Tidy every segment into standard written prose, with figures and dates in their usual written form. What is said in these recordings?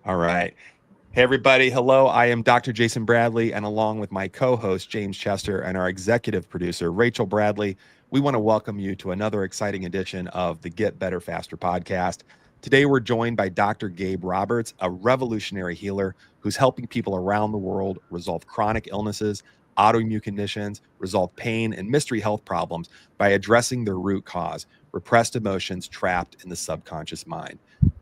All right. Hey, everybody. Hello. I am Dr. Jason Bradley, and along with my co host, James Chester, and our executive producer, Rachel Bradley, we want to welcome you to another exciting edition of the Get Better Faster podcast. Today, we're joined by Dr. Gabe Roberts, a revolutionary healer who's helping people around the world resolve chronic illnesses, autoimmune conditions, resolve pain, and mystery health problems by addressing their root cause, repressed emotions trapped in the subconscious mind.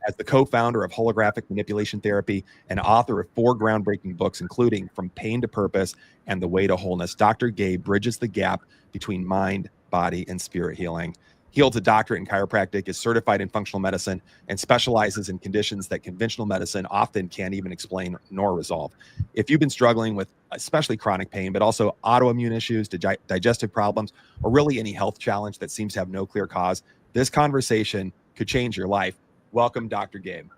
As the co-founder of holographic manipulation therapy and author of 4 groundbreaking books, including From Pain to Purpose and The Way to Wholeness, Dr. Gabe bridges the gap between mind, body, and spirit healing. He holds a doctorate in chiropractic, is certified in functional medicine, and specializes in conditions that conventional medicine often can't even explain nor resolve. If you've been struggling with especially chronic pain, but also autoimmune issues, digestive problems, or really any health challenge that seems to have no clear cause, this conversation could change your life. Welcome, Dr. Gabe.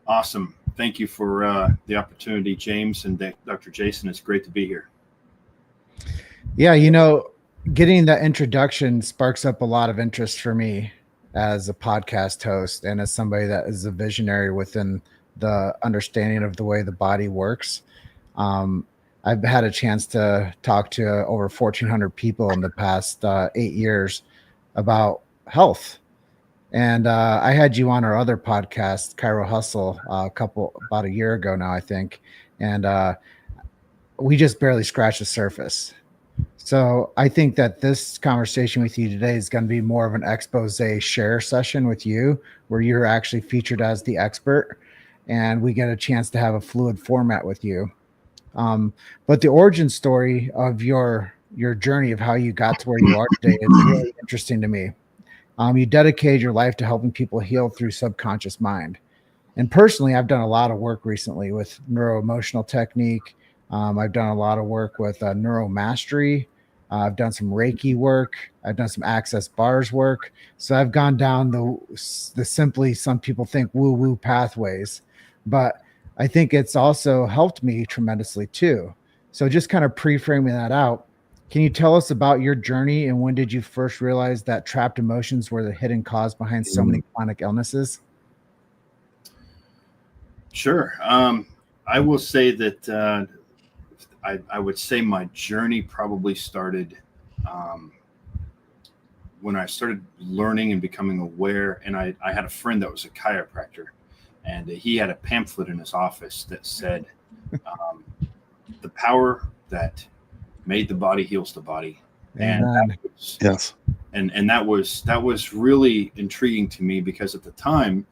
Awesome. Thank you for the opportunity, James and Dr. Jason. It's great to be here. Yeah, getting that introduction sparks up a lot of interest for me as a podcast host and as somebody that is a visionary within the understanding of the way the body works. I've had a chance to talk to over 1,400 people in the past 8 years about health. And I had you on our other podcast, Chiro Hustle, about a year ago now, I think. And we just barely scratched the surface. So I think that this conversation with you today is going to be more of an expose share session with you, where you're actually featured as the expert, and we get a chance to have a fluid format with you. But the origin story of your journey of how you got to where you are today is really interesting to me. You dedicated your life to helping people heal through subconscious mind. And personally, I've done a lot of work recently with neuroemotional technique. I've done a lot of work with neuromastery. I've done some Reiki work. I've done some access bars work. So I've gone down the simply, some people think, woo-woo pathways. But I think it's also helped me tremendously too. So just kind of pre-framing that out, can you tell us about your journey and when did you first realize that trapped emotions were the hidden cause behind so many chronic illnesses? Sure. I will say that I would say my journey probably started when I started learning and becoming aware. And I had a friend that was a chiropractor, and he had a pamphlet in his office that said, the power that made the body heals the body. And that was really intriguing to me, because at the time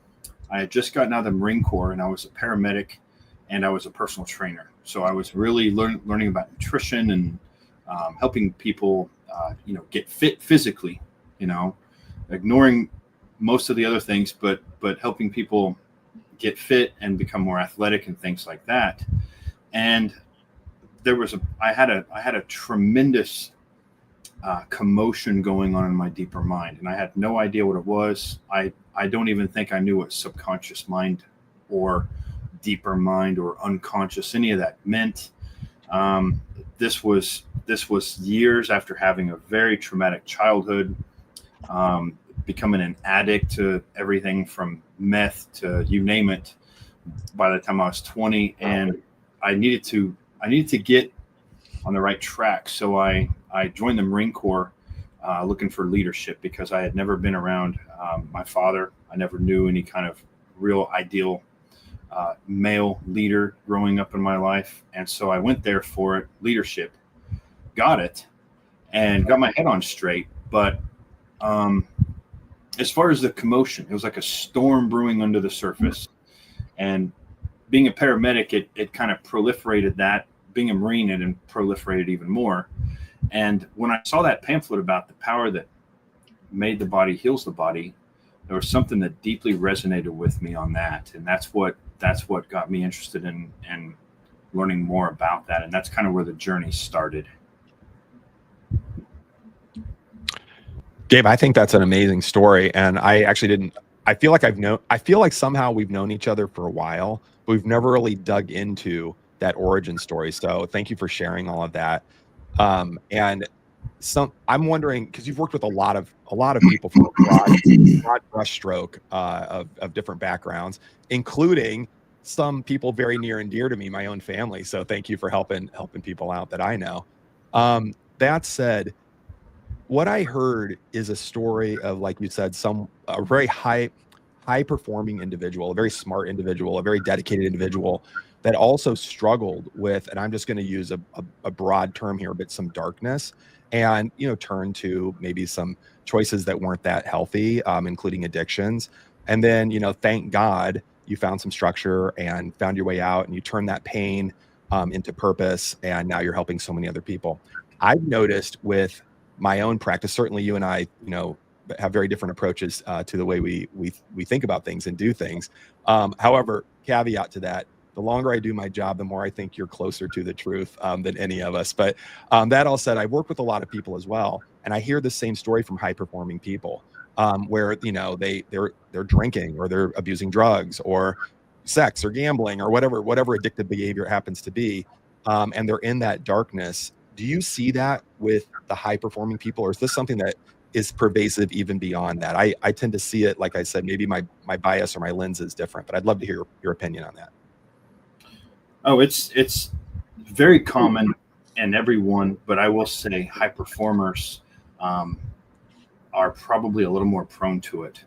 I had just gotten out of the Marine Corps and I was a paramedic and I was a personal trainer. So I was really learning about nutrition and helping people, get fit physically, ignoring most of the other things, but helping people get fit and become more athletic and things like that. And I had a tremendous commotion going on in my deeper mind, and I had no idea what it was. I don't even think I knew what subconscious mind or deeper mind or unconscious, any of that meant. This was years after having a very traumatic childhood, becoming an addict to everything from meth to you name it by the time I was 20, and I needed to get on the right track. So I joined the Marine Corps looking for leadership, because I had never been around my father. I never knew any kind of real ideal male leader growing up in my life. And so I went there for it, leadership, got it, and got my head on straight. But as far as the commotion, it was like a storm brewing under the surface. And being a paramedic, it kind of proliferated that. Being a Marine, it proliferated even more. And when I saw that pamphlet about the power that made the body heals the body, there was something that deeply resonated with me on that. And that's what got me interested in learning more about that. And that's kind of where the journey started. Gabe, I think that's an amazing story. And I actually I feel like somehow we've known each other for a while, but we've never really dug into that origin story. So thank you for sharing all of that. And I'm wondering, because you've worked with a lot of a lot of people from a broad brushstroke of different backgrounds, including some people very near and dear to me, my own family. So thank you for helping people out that I know. That said, what I heard is a story of, like you said, a very high performing individual, a very smart individual, a very dedicated individual that also struggled with, and I'm just going to use a broad term here, but some darkness, and turned to maybe some choices that weren't that healthy, including addictions. And then thank God you found some structure and found your way out, and you turned that pain into purpose, and now you're helping so many other people. I've noticed with my own practice, certainly you and I, have very different approaches to the way we think about things and do things. However, caveat to that, the longer I do my job, the more I think you're closer to the truth than any of us. But that all said, I've worked with a lot of people as well, and I hear the same story from high performing people, where they're drinking, or they're abusing drugs, or sex, or gambling, or whatever addictive behavior it happens to be, and they're in that darkness. Do you see that with the high performing people, or is this something that is pervasive even beyond that? I tend to see it, like I said, maybe my bias or my lens is different, but I'd love to hear your opinion on that. Oh, it's very common in everyone, but I will say high performers are probably a little more prone to it.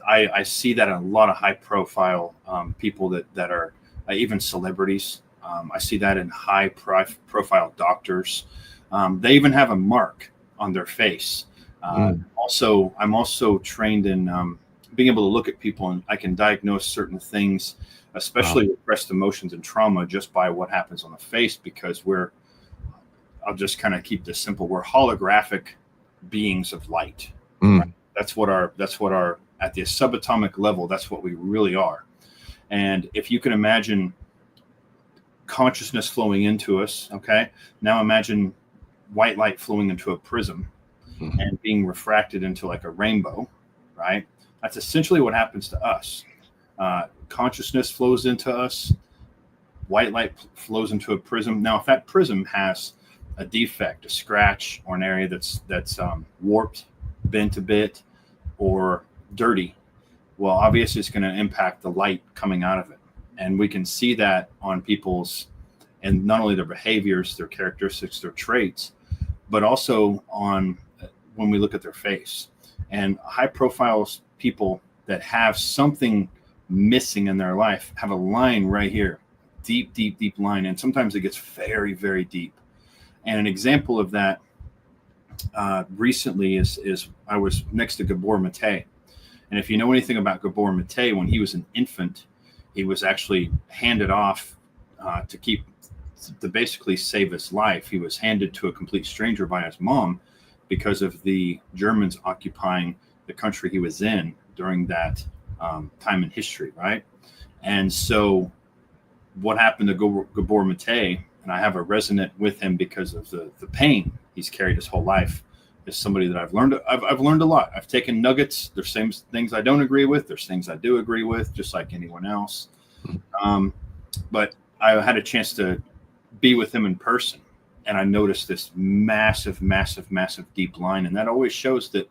I see that in a lot of high profile people that are even celebrities. I see that in high profile doctors. They even have a mark on their face. Also, I'm also trained in being able to look at people, and I can diagnose certain things, especially repressed emotions and trauma, just by what happens on the face, because I'll just kind of keep this simple. We're holographic beings of light. Right? That's what our at the subatomic level, that's what we really are. And if you can imagine consciousness flowing into us, okay, now imagine white light flowing into a prism and being refracted into like a rainbow, right? That's essentially what happens to us. Consciousness flows into us, white light flows into a prism. Now, if that prism has a defect, a scratch, or an area that's warped, bent a bit, or dirty, well, obviously it's going to impact the light coming out of it. And we can see that on people's, and not only their behaviors, their characteristics, their traits, but also on when we look at their face. And high profile people that have something missing in their life have a line right here, deep line. And sometimes it gets very, very deep. And an example of that recently is I was next to Gabor Mate. And if you know anything about Gabor Mate, when he was an infant, he was actually handed off to basically save his life. He was handed to a complete stranger by his mom because of the Germans occupying the country he was in during that time in history, right? And so what happened to Gabor Mate, and I have a resonant with him because of the pain he's carried his whole life, is somebody that I've learned a lot. I've taken nuggets. There's some things I don't agree with. There's things I do agree with, just like anyone else. But I had a chance to be with him in person, and I noticed this massive deep line. And that always shows that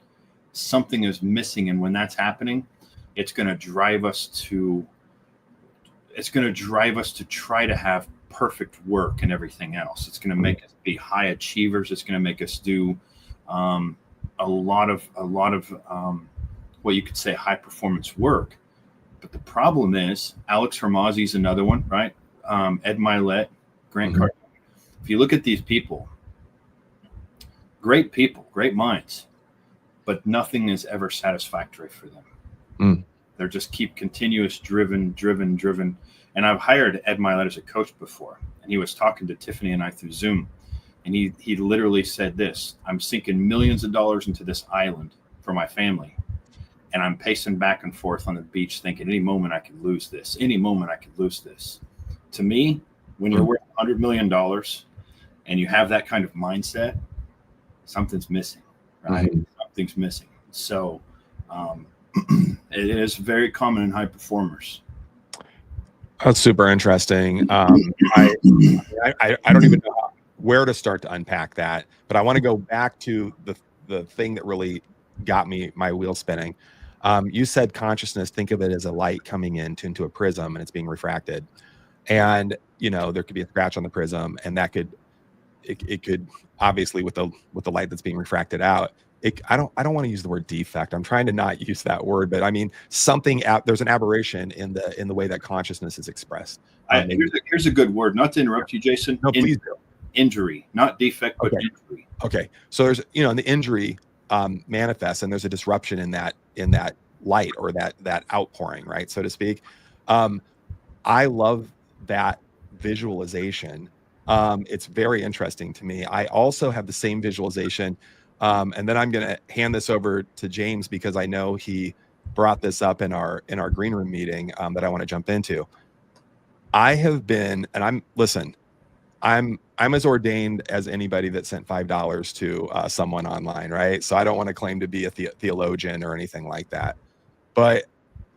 something is missing. And when that's happening, it's going to drive us to try to have perfect work and everything else. It's going to make us be high achievers. It's going to make us do a lot of what you could say high performance work. But the problem is, Alex Hormozzi's another one, right? Ed Milet, Grant Cardone. If you look at these people, great minds, but nothing is ever satisfactory for them. They're just keep continuous driven. And I've hired Ed Milet as a coach before, and he was talking to Tiffany and I through Zoom. And he literally said this: I'm sinking millions of dollars into this island for my family. And I'm pacing back and forth on the beach thinking, any moment I could lose this. To me, when you're worth $100 million and you have that kind of mindset, something's missing, right? Something's missing. So it is very common in high performers. That's super interesting. I don't even know where to start to unpack that, but I want to go back to the thing that really got my wheel spinning. You said consciousness, think of it as a light coming into a prism and it's being refracted. And, there could be a scratch on the prism, and that could, it could obviously with the light that's being refracted out, I don't want to use the word defect. I'm trying to not use that word, but I mean there's an aberration in the way that consciousness is expressed. Here's a good word, not to interrupt you, Jason. No, please do. Injury, not defect, but injury. Okay. So there's, the injury manifests, and there's a disruption in that light, or that outpouring, right, so to speak. I love that visualization. It's very interesting to me. I also have the same visualization. And then I'm going to hand this over to James, because I know he brought this up in our green room meeting that I want to jump into. I have been, and I'm as ordained as anybody that sent $5 to someone online, right? So I don't want to claim to be a theologian or anything like that. But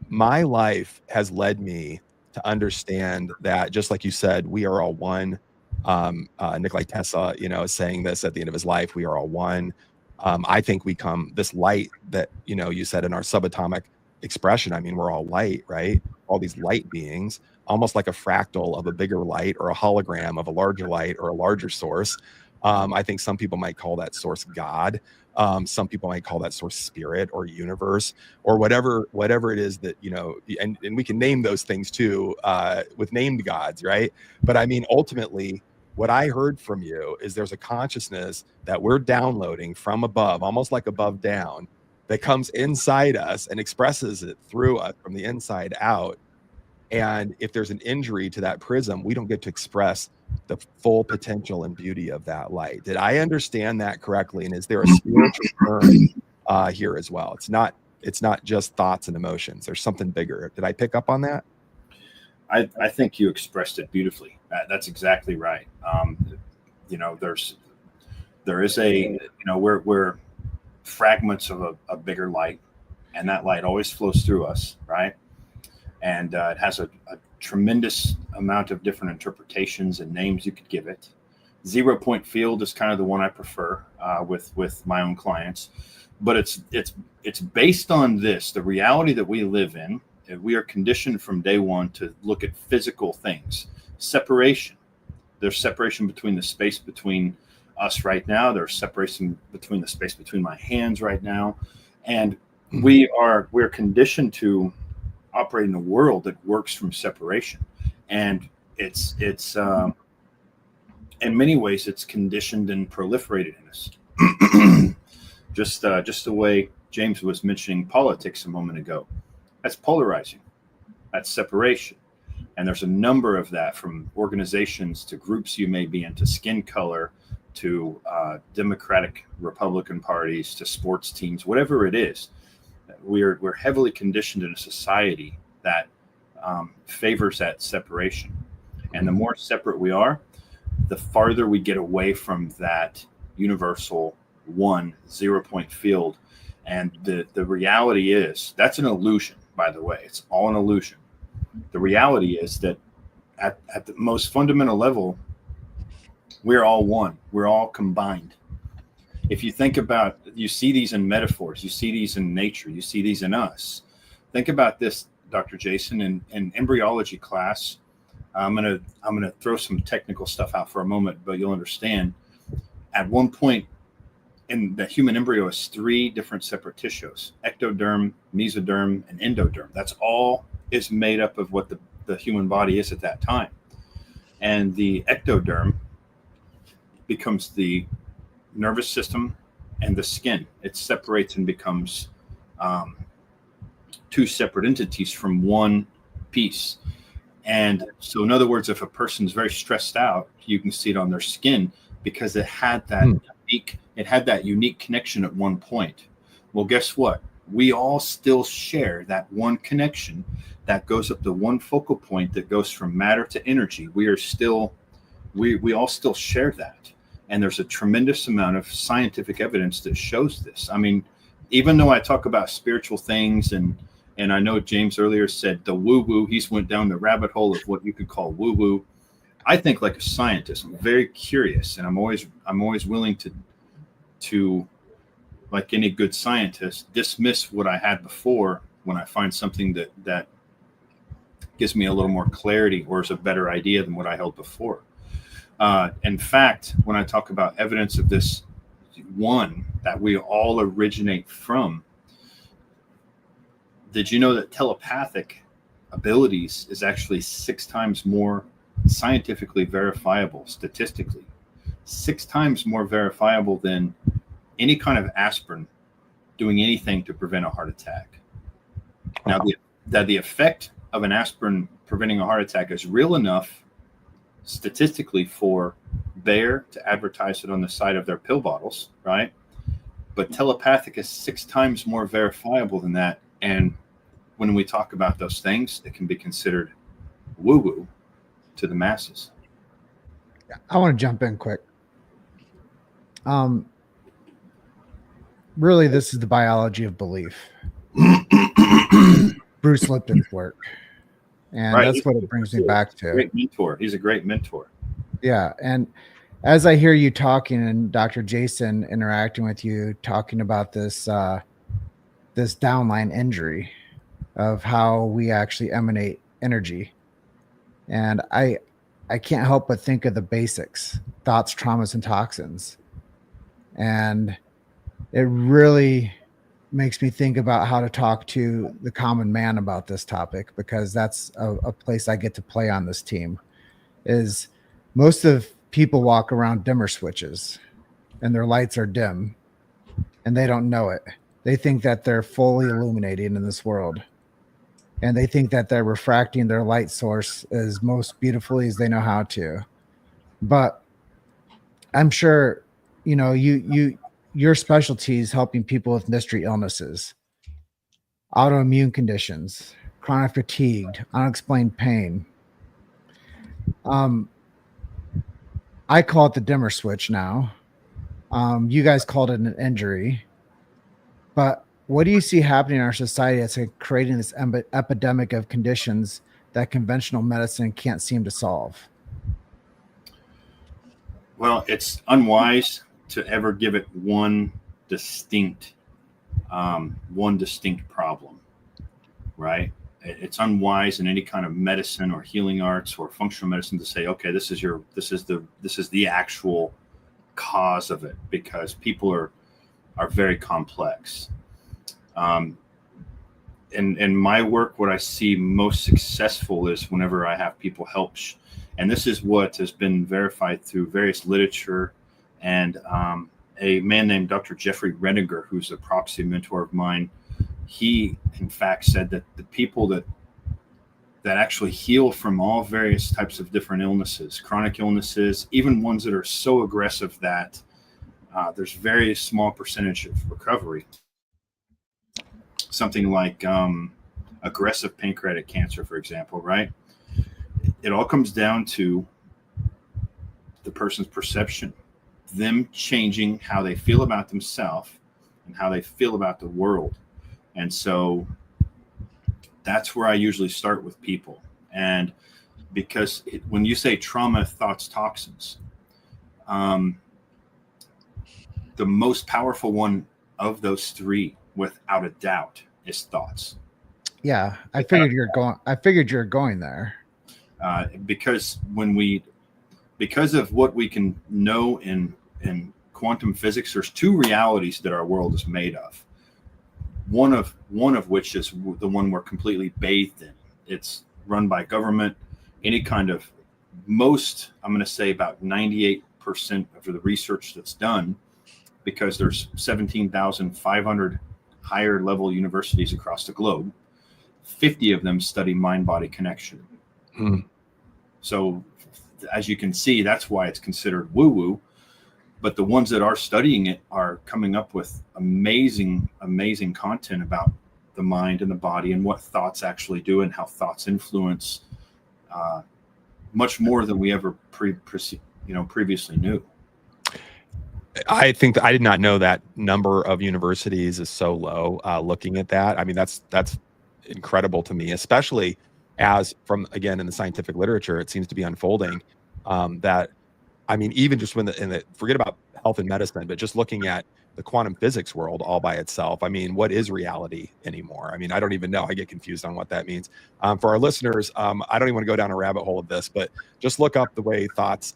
my life has led me to understand that, just like you said, we are all one. Nikolai Tesla, is saying this at the end of his life. We are all one. I think we come this light that, you said in our subatomic expression. I mean, we're all light, right? All these light beings, almost like a fractal of a bigger light, or a hologram of a larger light, or a larger source. I think some people might call that source God. Some people might call that source spirit, or universe, or whatever it is that, and we can name those things too, with named gods, right? But I mean, ultimately, what I heard from you is there's a consciousness that we're downloading from above, almost like above down, that comes inside us and expresses it through us from the inside out. And if there's an injury to that prism, we don't get to express the full potential and beauty of that light. Did I understand that correctly? And is there a spiritual term here as well? It's not just thoughts and emotions. There's something bigger. Did I pick up on that? I think you expressed it beautifully. That's exactly right. There is we're fragments of a bigger light, and that light always flows through us, right? And it has a tremendous amount of different interpretations and names you could give it. 0 point field is kind of the one I prefer with my own clients, but it's based on this, the reality that we live in. We are conditioned from day one to look at physical things. Separation. There's separation between the space between us right now. There's separation between the space between my hands right now. And we're conditioned to operate in a world that works from separation. And it's in many ways, it's conditioned and proliferated in us. Just the way James was mentioning politics a moment ago. That's polarizing. That's separation. And there's a number of that, from organizations to groups you may be in, to skin color, to Democratic, Republican parties, to sports teams, whatever it is. We're heavily conditioned in a society that favors that separation. And the more separate we are, the farther we get away from that universal 0 point field. And the reality is, that's an illusion, by the way. It's all an illusion. The reality is that at the most fundamental level, we're all one. We're all combined. If you think about, you see these in metaphors, you see these in nature, you see these in us. Think about this, Dr. Jason, in embryology class. I'm gonna throw some technical stuff out for a moment, but you'll understand. At one point in the human embryo is 3 different separate tissues: ectoderm, mesoderm, and endoderm. That's all is made up of what the human body is at that time. And the ectoderm becomes the nervous system and the skin. It separates and becomes 2 separate entities from one piece. And so, in other words, if a person's very stressed out, you can see it on their skin, because it had that unique connection at one point. Well, guess what? We all still share that one connection that goes up to one focal point that goes from matter to energy. We all still share that. And there's a tremendous amount of scientific evidence that shows this. I mean, even though I talk about spiritual things, and I know James earlier said the woo-woo, he's went down the rabbit hole of what you could call woo-woo. I think like a scientist. I'm very curious, and I'm always willing to like any good scientist, dismiss what I had before when I find something that gives me a little more clarity or is a better idea than what I held before. In fact, when I talk about evidence of this one that we all originate from, did you know that telepathic abilities is actually 6 times more scientifically verifiable, statistically, 6 times more verifiable than any kind of aspirin doing anything to prevent a heart attack? Now, the effect of an aspirin preventing a heart attack is real enough statistically for Bayer to advertise it on the side of their pill bottles, right? But telepathic is 6 times more verifiable than that. And when we talk about those things, it can be considered woo-woo to the masses. I want to jump in quick. Really, this is the biology of belief. Bruce Lipton's work. And right. That's what it brings me back to. Great mentor. He's a great mentor. Yeah. And as I hear you talking and Dr. Jason interacting with you, talking about this this downline injury of how we actually emanate energy. And I can't help but think of the basics: thoughts, traumas, and toxins. And it really makes me think about how to talk to the common man about this topic, because that's a place I get to play on this team. Is most of people walk around dimmer switches and their lights are dim and they don't know it. They think that they're fully illuminating in this world, and they think that they're refracting their light source as most beautifully as they know how to. But I'm sure, you know, your specialty is helping people with mystery illnesses, autoimmune conditions, chronic fatigue, unexplained pain. I call it the dimmer switch now. You guys called it an injury. But what do you see happening in our society that's creating this epidemic of conditions that conventional medicine can't seem to solve? Well, it's unwise to ever give it one distinct problem, right? It's unwise in any kind of medicine or healing arts or functional medicine to say, okay, this is the actual cause of it, because people are very complex. In my work, what I see most successful is whenever I have people help, and this is what has been verified through various literature, and a man named Dr. Jeffrey Redinger, who's a prophecy mentor of mine, he in fact said that the people that actually heal from all various types of different illnesses, chronic illnesses, even ones that are so aggressive that there's very small percentage of recovery. Something like aggressive pancreatic cancer, for example, right? It all comes down to the person's perception, them changing how they feel about themselves and how they feel about the world. And so that's where I usually start with people. And because when you say trauma, thoughts, toxins, the most powerful one of those three, without a doubt, is thoughts. Yeah, I figured you're going there. Because because of what we can know in quantum physics, there's 2 realities that our world is made of. One of which is the one we're completely bathed in. It's run by government, any kind of I'm going to say about 98% of the research that's done, because there's 17,500 higher level universities across the globe. 50 of them study mind-body connection. So as you can see, that's why it's considered woo-woo. But the ones that are studying it are coming up with amazing content about the mind and the body and what thoughts actually do and how thoughts influence much more than we ever previously knew. I think that I did not know that number of universities is so low. Looking at that, I mean, that's incredible to me, especially as from, again, in the scientific literature, it seems to be unfolding that, I mean, even just forget about health and medicine, but just looking at the quantum physics world all by itself. I mean, what is reality anymore? I mean, I don't even know. I get confused on what that means. For our listeners, I don't even want to go down a rabbit hole of this, but just look up the way thoughts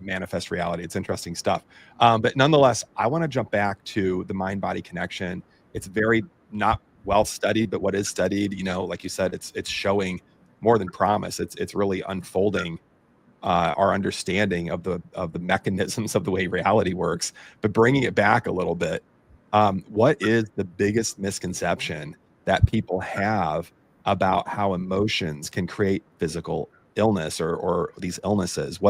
manifest reality. It's interesting stuff. But nonetheless, I want to jump back to the mind-body connection. It's very not well studied, but what is studied, you know, like you said, it's showing more than promise. It's really unfolding our understanding of the mechanisms of the way reality works. But bringing it back a little bit, what is the biggest misconception that people have about how emotions can create physical illness or these illnesses?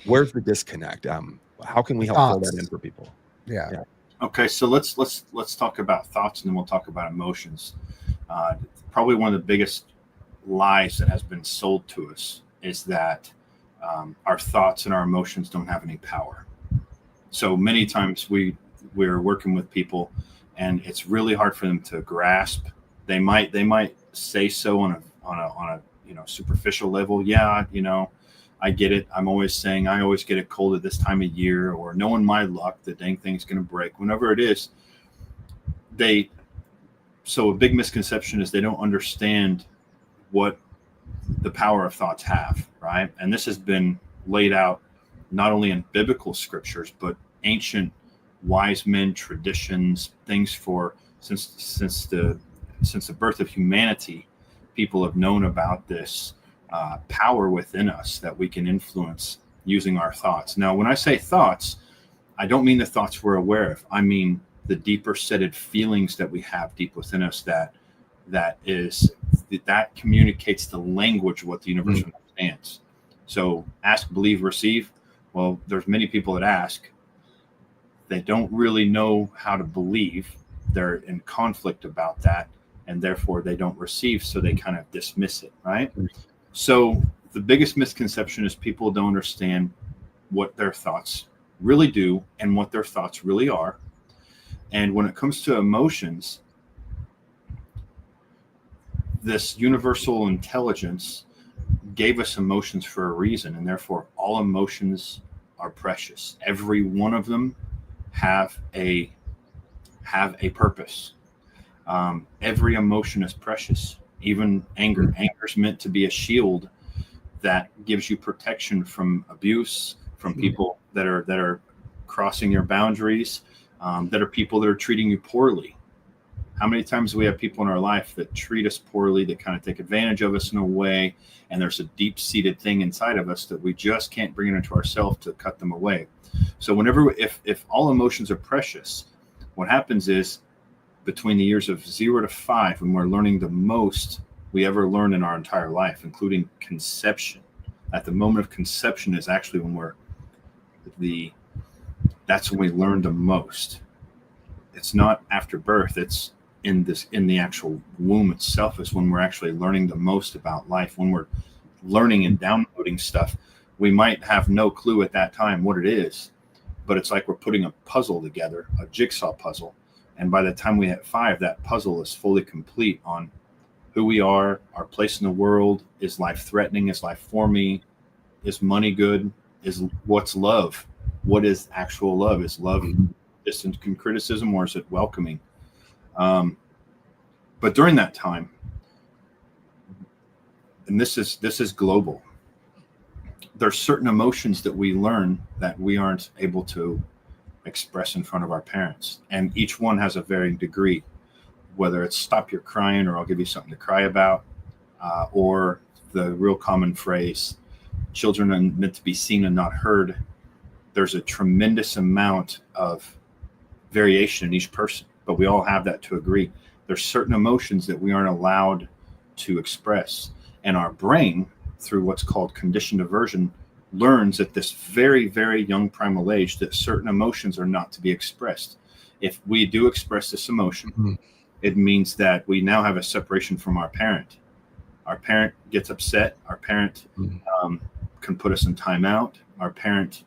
Where's the disconnect? How can we help fill that in for people? Yeah. Okay, so let's talk about thoughts, and then we'll talk about emotions. Probably one of the biggest lies that has been sold to us is that our thoughts and our emotions don't have any power. So many times we're working with people, and it's really hard for them to grasp. They might say so on a superficial level. Yeah, I get it. I'm always saying I always get a cold at this time of year, or knowing my luck, the dang thing's going to break. Whenever it is, so a big misconception is they don't understand what the power of thoughts have, right? And this has been laid out not only in biblical scriptures, but ancient wise men traditions, things since the birth of humanity. People have known about this power within us that we can influence using our thoughts. Now, when I say thoughts, I don't mean the thoughts we're aware of. I mean the deeper seated feelings that we have deep within us that communicates the language of what the universe understands. So ask, believe, receive. Well, there's many people that ask. They don't really know how to believe. They're in conflict about that, and therefore they don't receive, so they kind of dismiss it, right? So the biggest misconception is people don't understand what their thoughts really do and what their thoughts really are. And when it comes to emotions, this universal intelligence gave us emotions for a reason, and therefore all emotions are precious. Every one of them have a purpose. Every emotion is precious. Even anger. Anger is meant to be a shield that gives you protection from abuse, from people that are crossing your boundaries, that are people that are treating you poorly. How many times do we have people in our life that treat us poorly, that kind of take advantage of us in a way, and there's a deep-seated thing inside of us that we just can't bring it into ourselves to cut them away. So if all emotions are precious, what happens is between the years of 0 to 5, when we're learning the most we ever learn in our entire life, including conception. At the moment of conception is actually when that's when we learn the most. It's not after birth, it's in the actual womb itself is when we're actually learning the most about life. When we're learning and downloading stuff, we might have no clue at that time what it is, but it's like we're putting a puzzle together, a jigsaw puzzle. And by the time we hit 5, that puzzle is fully complete on who we are, our place in the world. Is life threatening? Is life for me? Is money good? What's love? What is actual love? Is love distant criticism, or is it welcoming? But during that time, and this is global, there's certain emotions that we learn that we aren't able to express in front of our parents, and each one has a varying degree, whether it's stop your crying, or I'll give you something to cry about, or the real common phrase, children are meant to be seen and not heard. There's a tremendous amount of variation in each person, but we all have that to agree. There's certain emotions that we aren't allowed to express, and our brain, through what's called conditioned aversion, learns at this very, very young primal age that certain emotions are not to be expressed. If we do express this emotion, it means that we now have a separation from our parent. Our parent gets upset. Our parent can put us in timeout. Our parent,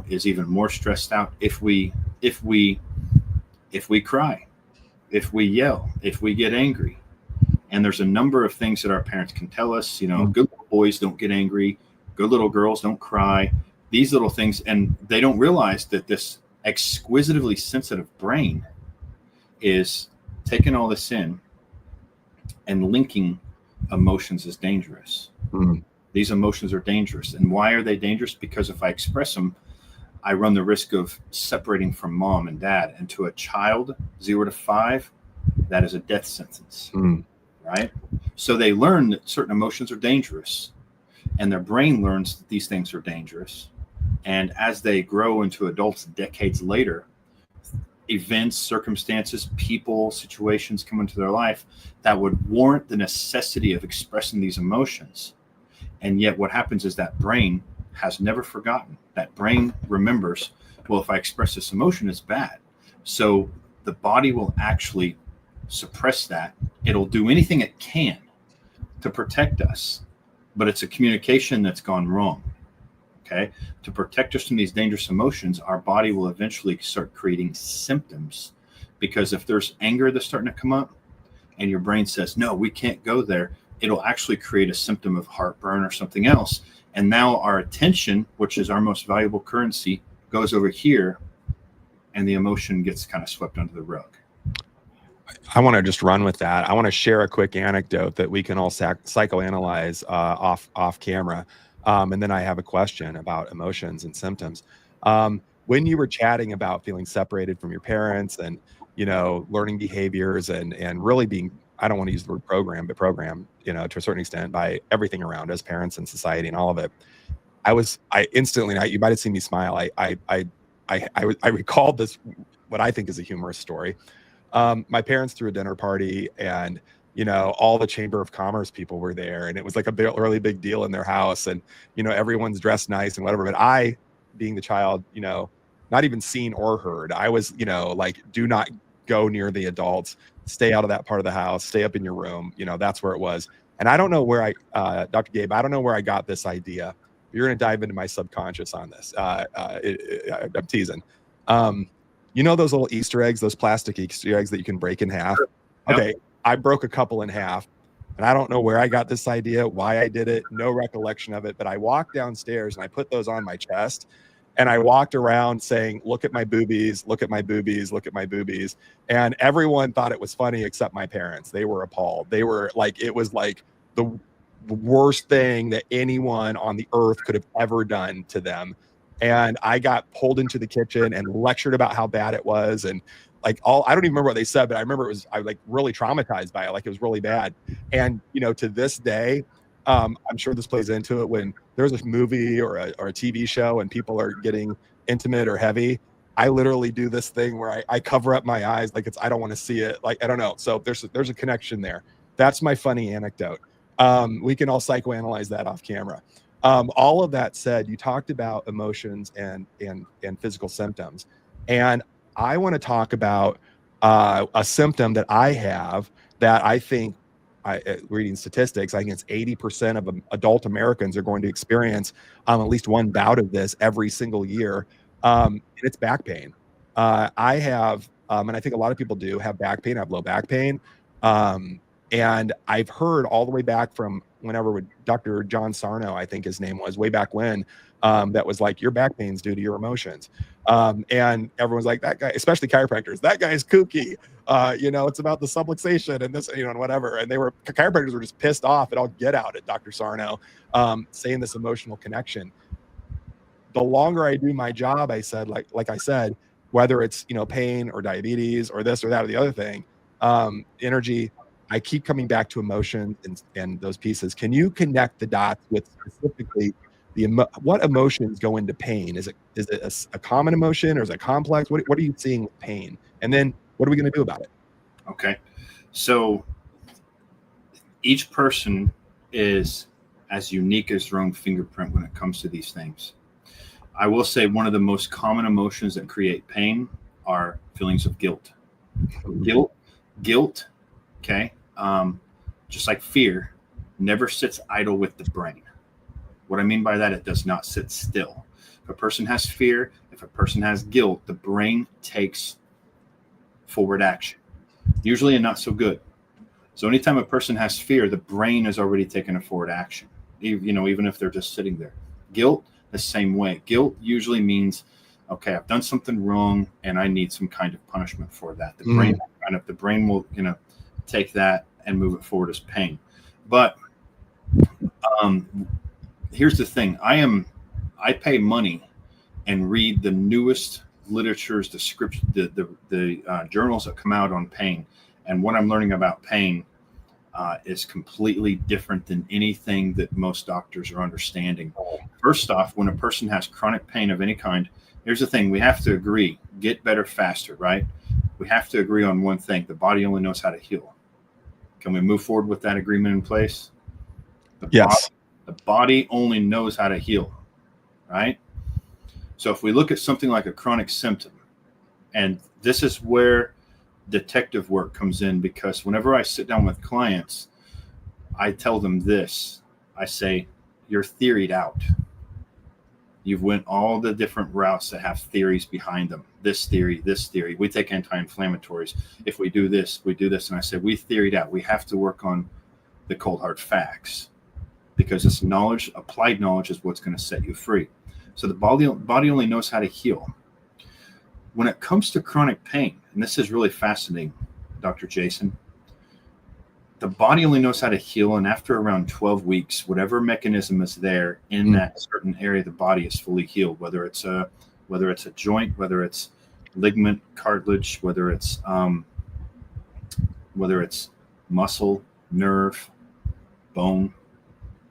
is even more stressed out if we cry, if we yell, if we get angry. And there's a number of things that our parents can tell us. Good little boys don't get angry. Good little girls don't cry. these little things, and they don't realize that this exquisitely sensitive brain is taking all this in and linking emotions as dangerous. Mm. These emotions are dangerous. And why are they dangerous? Because if I express them, I run the risk of separating from mom and dad. And to a child, 0 to 5, that is a death sentence, right? So they learn that certain emotions are dangerous, and their brain learns that these things are dangerous. And as they grow into adults decades later, events, circumstances, people, situations come into their life that would warrant the necessity of expressing these emotions. And yet what happens is that brain has never forgotten. That brain remembers, well, if I express this emotion, it's bad. So the body will actually suppress that. It'll do anything it can to protect us, but it's a communication that's gone wrong. Okay. To protect us from these dangerous emotions, our body will eventually start creating symptoms, because if there's anger that's starting to come up and your brain says, no, we can't go there, it'll actually create a symptom of heartburn or something else. And now our attention, which is our most valuable currency, goes over here, and the emotion gets kind of swept under the rug. I want to just run with that. I want to share a quick anecdote that we can all psychoanalyze off camera. And then I have a question about emotions and symptoms. When you were chatting about feeling separated from your parents and, learning behaviors and really being, I don't want to use the word program, but program, to a certain extent by everything around us, parents and society and all of it. I instantly, you might've seen me smile. I recalled this, what I think is a humorous story. My parents threw a dinner party, and all the Chamber of Commerce people were there, and it was like a really big deal in their house, and everyone's dressed nice and whatever. But I, being the child, not even seen or heard, I was like, do not go near the adults, stay out of that part of the house, stay up in your room. That's where it was. And I don't know where Dr. Gabe, I don't know where I got this idea. You're going to dive into my subconscious on this. I'm teasing. Those little Easter eggs, those plastic Easter eggs that you can break in half? Yep. Okay, I broke a couple in half, and I don't know where I got this idea, why I did it, no recollection of it, but I walked downstairs and I put those on my chest, and I walked around saying, look at my boobies, look at my boobies, look at my boobies. And everyone thought it was funny except my parents. They were appalled. They were like, it was like the worst thing that anyone on the earth could have ever done to them. And I got pulled into the kitchen and lectured about how bad it was. And I don't even remember what they said, but I remember I was like really traumatized by it. Like, it was really bad. And, to this day, I'm sure this plays into it, when there's a movie or a TV show and people are getting intimate or heavy, I literally do this thing where I cover up my eyes. Like, I don't want to see it. Like, I don't know. So there's a connection there. That's my funny anecdote. We can all psychoanalyze that off camera. All of that said, you talked about emotions and physical symptoms, and I want to talk about a symptom that I have that I think, reading statistics, I think it's 80% of adult Americans are going to experience at least one bout of this every single year, and it's back pain. I have, and I think a lot of people do have back pain. I have low back pain. And I've heard all the way back from whenever Dr. John Sarno, I think his name was, way back when, that was like, your back pain's due to your emotions. And everyone's like, that guy, especially chiropractors, that guy's kooky. It's about the subluxation and this, and whatever. And chiropractors were just pissed off at all get out at Dr. Sarno, saying this emotional connection. The longer I do my job, I said, like I said, whether it's, pain or diabetes or this or that or the other thing, energy, I keep coming back to emotion and those pieces. Can you connect the dots with specifically what emotions go into pain? Is it a common emotion, or is it complex? What are you seeing with pain? And then what are we going to do about it? Okay. So each person is as unique as their own fingerprint when it comes to these things. I will say one of the most common emotions that create pain are feelings of guilt. Guilt, okay, just like fear, never sits idle with the brain. What I mean by that, it does not sit still. If a person has fear, if a person has guilt, the brain takes forward action, usually and not so good. So anytime a person has fear, the brain has already taken a forward action, even if they're just sitting there. Guilt, the same way. Guilt usually means, okay, I've done something wrong and I need some kind of punishment for that. The brain will, take that and move it forward as pain. But here's the thing. I pay money and read the newest literatures, the script, the journals that come out on pain. And what I'm learning about pain is completely different than anything that most doctors are understanding. First off, when a person has chronic pain of any kind, here's the thing. We have to agree, get better faster, right? We have to agree on one thing. The body only knows how to heal. Can we move forward with that agreement in place? Yes. The body only knows how to heal, right? So if we look at something like a chronic symptom, and this is where detective work comes in, because whenever I sit down with clients, I tell them this. I say, you're theoried out. You've went all the different routes that have theories behind them. This theory, this theory. We take anti-inflammatories. If we do this, we do this. And I say, we theoried out. We have to work on the cold hard facts, because this knowledge, applied knowledge, is what's going to set you free. So the body only knows how to heal. When it comes to chronic pain, and this is really fascinating, Dr. Jason, the body only knows how to heal, and after around 12 weeks, whatever mechanism is there in that certain area of the body is fully healed, whether it's a joint, whether it's ligament, cartilage, whether it's muscle, nerve, bone,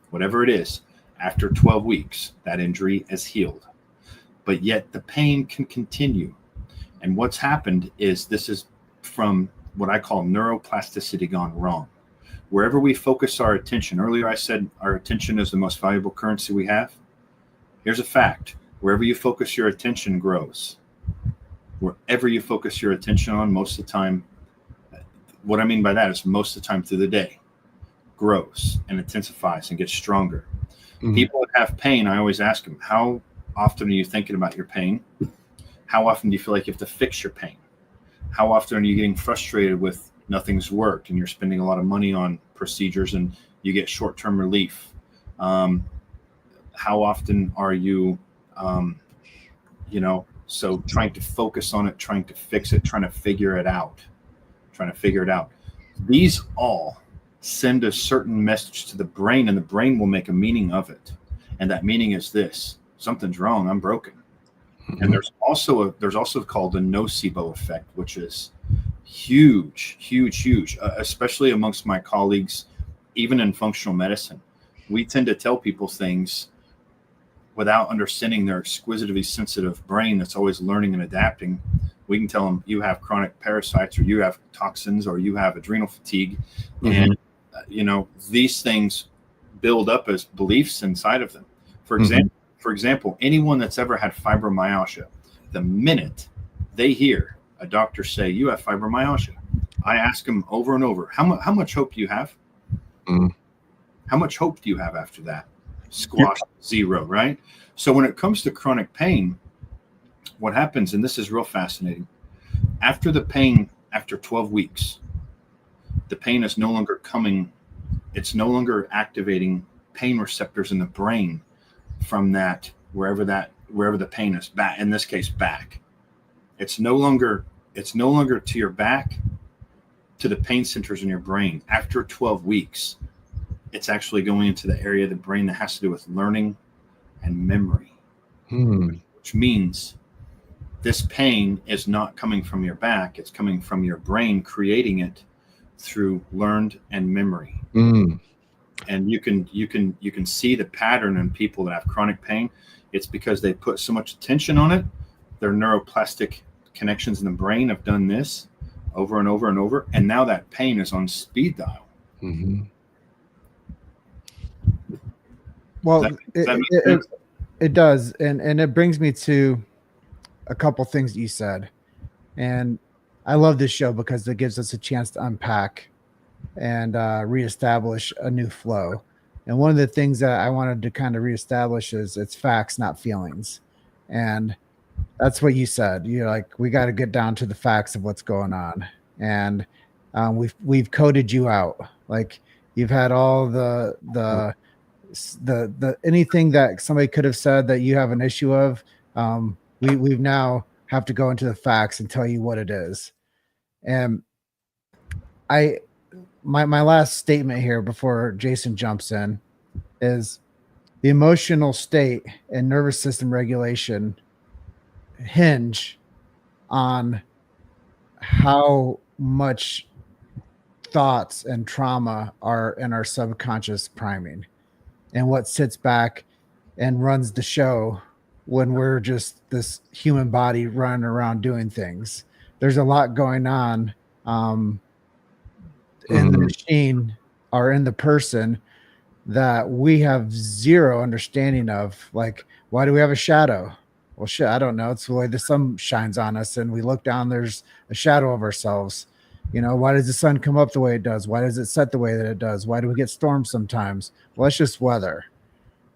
whatever it is. After 12 weeks, that injury is healed. But yet the pain can continue. And what's happened is, this is from what I call neuroplasticity gone wrong. Wherever we focus our attention, earlier I said our attention is the most valuable currency we have. Here's a fact. Wherever you focus your attention grows. Wherever you focus your attention on, most of the time, what I mean by that is most of the time through the day, grows and intensifies and gets stronger. People that have pain, I always ask them, how often are you thinking about your pain? How often do you feel like you have to fix your pain? How often are you getting frustrated with nothing's worked and you're spending a lot of money on procedures and you get short-term relief? How often are you, so trying to focus on it, trying to fix it, trying to figure it out. These all send a certain message to the brain, and the brain will make a meaning of it. And that meaning is this: something's wrong, I'm broken. And there's also called the nocebo effect, which is huge, especially amongst my colleagues, even in functional medicine. We tend to tell people things without understanding their exquisitely sensitive brain that's always learning and adapting. We can tell them, you have chronic parasites, or you have toxins, or you have adrenal fatigue. And these things build up as beliefs inside of them. For example, anyone that's ever had fibromyalgia, the minute they hear a doctor say, you have fibromyalgia, I ask them over and over, how much hope do you have? How much hope do you have after that? Squash, zero, right? So when it comes to chronic pain, what happens, and this is real fascinating, after 12 weeks, the pain is no longer coming, it's no longer activating pain receptors in the brain from that, wherever the pain is, back, in this case, back. It's no longer to your back, to the pain centers in your brain. After 12 weeks, it's actually going into the area of the brain that has to do with learning and memory, which means this pain is not coming from your back, it's coming from your brain, creating it through learned and memory. And you can see the pattern in people that have chronic pain. It's because they put so much attention on it. Their neuroplastic connections in the brain have done this over and over and over, and now that pain is on speed dial. Well, it does, and it brings me to a couple things that you said, and I love this show because it gives us a chance to unpack and reestablish a new flow. And one of the things that I wanted to kind of reestablish is it's facts, not feelings. And that's what you said. You're like, we got to get down to the facts of what's going on. And we've coded you out. Like, you've had all the the anything that somebody could have said that you have an issue of, we've now have to go into the facts and tell you what it is. And my last statement here before Jason jumps in is the emotional state and nervous system regulation hinge on how much thoughts and trauma are in our subconscious priming, and what sits back and runs the show when we're just this human body running around doing things. There's a lot going on in the machine or in the person that we have zero understanding of. Like, why do we have a shadow? Well, shit, I don't know. It's the way the sun shines on us and we look down, there's a shadow of ourselves. You know, why does the sun come up the way it does? Why does it set the way that it does? Why do we get storms sometimes? Well, it's just weather.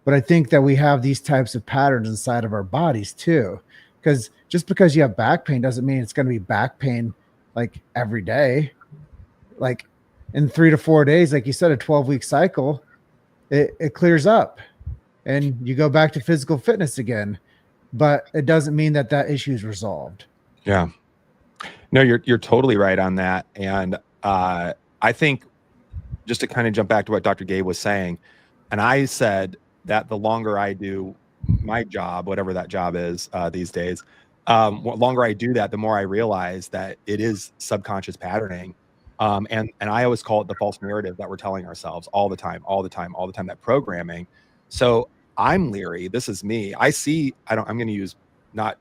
But I think that we have these types of patterns inside of our bodies too. Because just because you have back pain doesn't mean it's going to be back pain like every day. Like in 3 to 4 days, like you said, a 12-week cycle, it clears up and you go back to physical fitness again. But it doesn't mean that that issue is resolved. Yeah. No, you're totally right on that. And I think just to kind of jump back to what Dr. Gabe was saying, and I said that the longer I do my job, whatever that job is these days, the longer I do that, the more I realize that it is subconscious patterning. And I always call it the false narrative that we're telling ourselves all the time, that programming. So I'm leery. This is me. I'm going to use not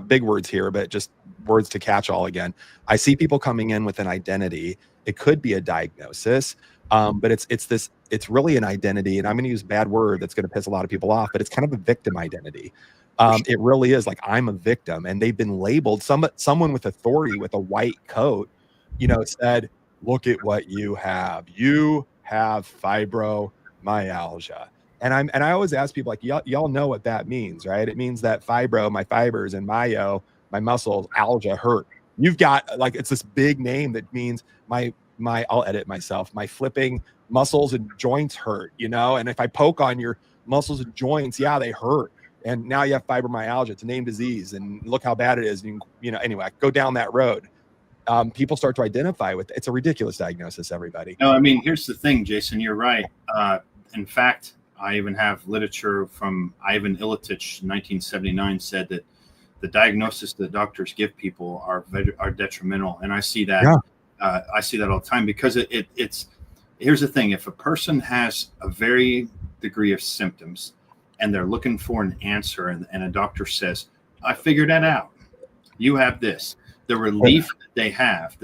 big words here, but just words to catch all again. I see people coming in with an identity. It could be a diagnosis, but it's really an identity. And I'm going to use a bad word that's going to piss a lot of people off, but it's kind of a victim identity. It really is like, I'm a victim, and they've been labeled. Someone with authority with a white coat, said, look at what you have. You have fibromyalgia. And I always ask people, like, y'all know what that means, right? It means that fibro, my fibers, and myo, my muscles, algia hurt. You've got, like, it's this big name that means I'll edit myself, my flipping muscles and joints hurt, and if I poke on your muscles and joints, yeah, they hurt. And now you have fibromyalgia. It's a named disease, and look how bad it is. And anyway, go down that road. People start to identify with it. It's a ridiculous diagnosis, everybody. No, I mean, here's the thing, Jason, you're right. In fact, I even have literature from Ivan Ilitich, 1979, said that the diagnosis that doctors give people are detrimental. And I see that. Yeah. I see that all the time, because it's here's the thing. If a person has a very degree of symptoms and they're looking for an answer, and a doctor says, I figured that out, you have this, the relief that they have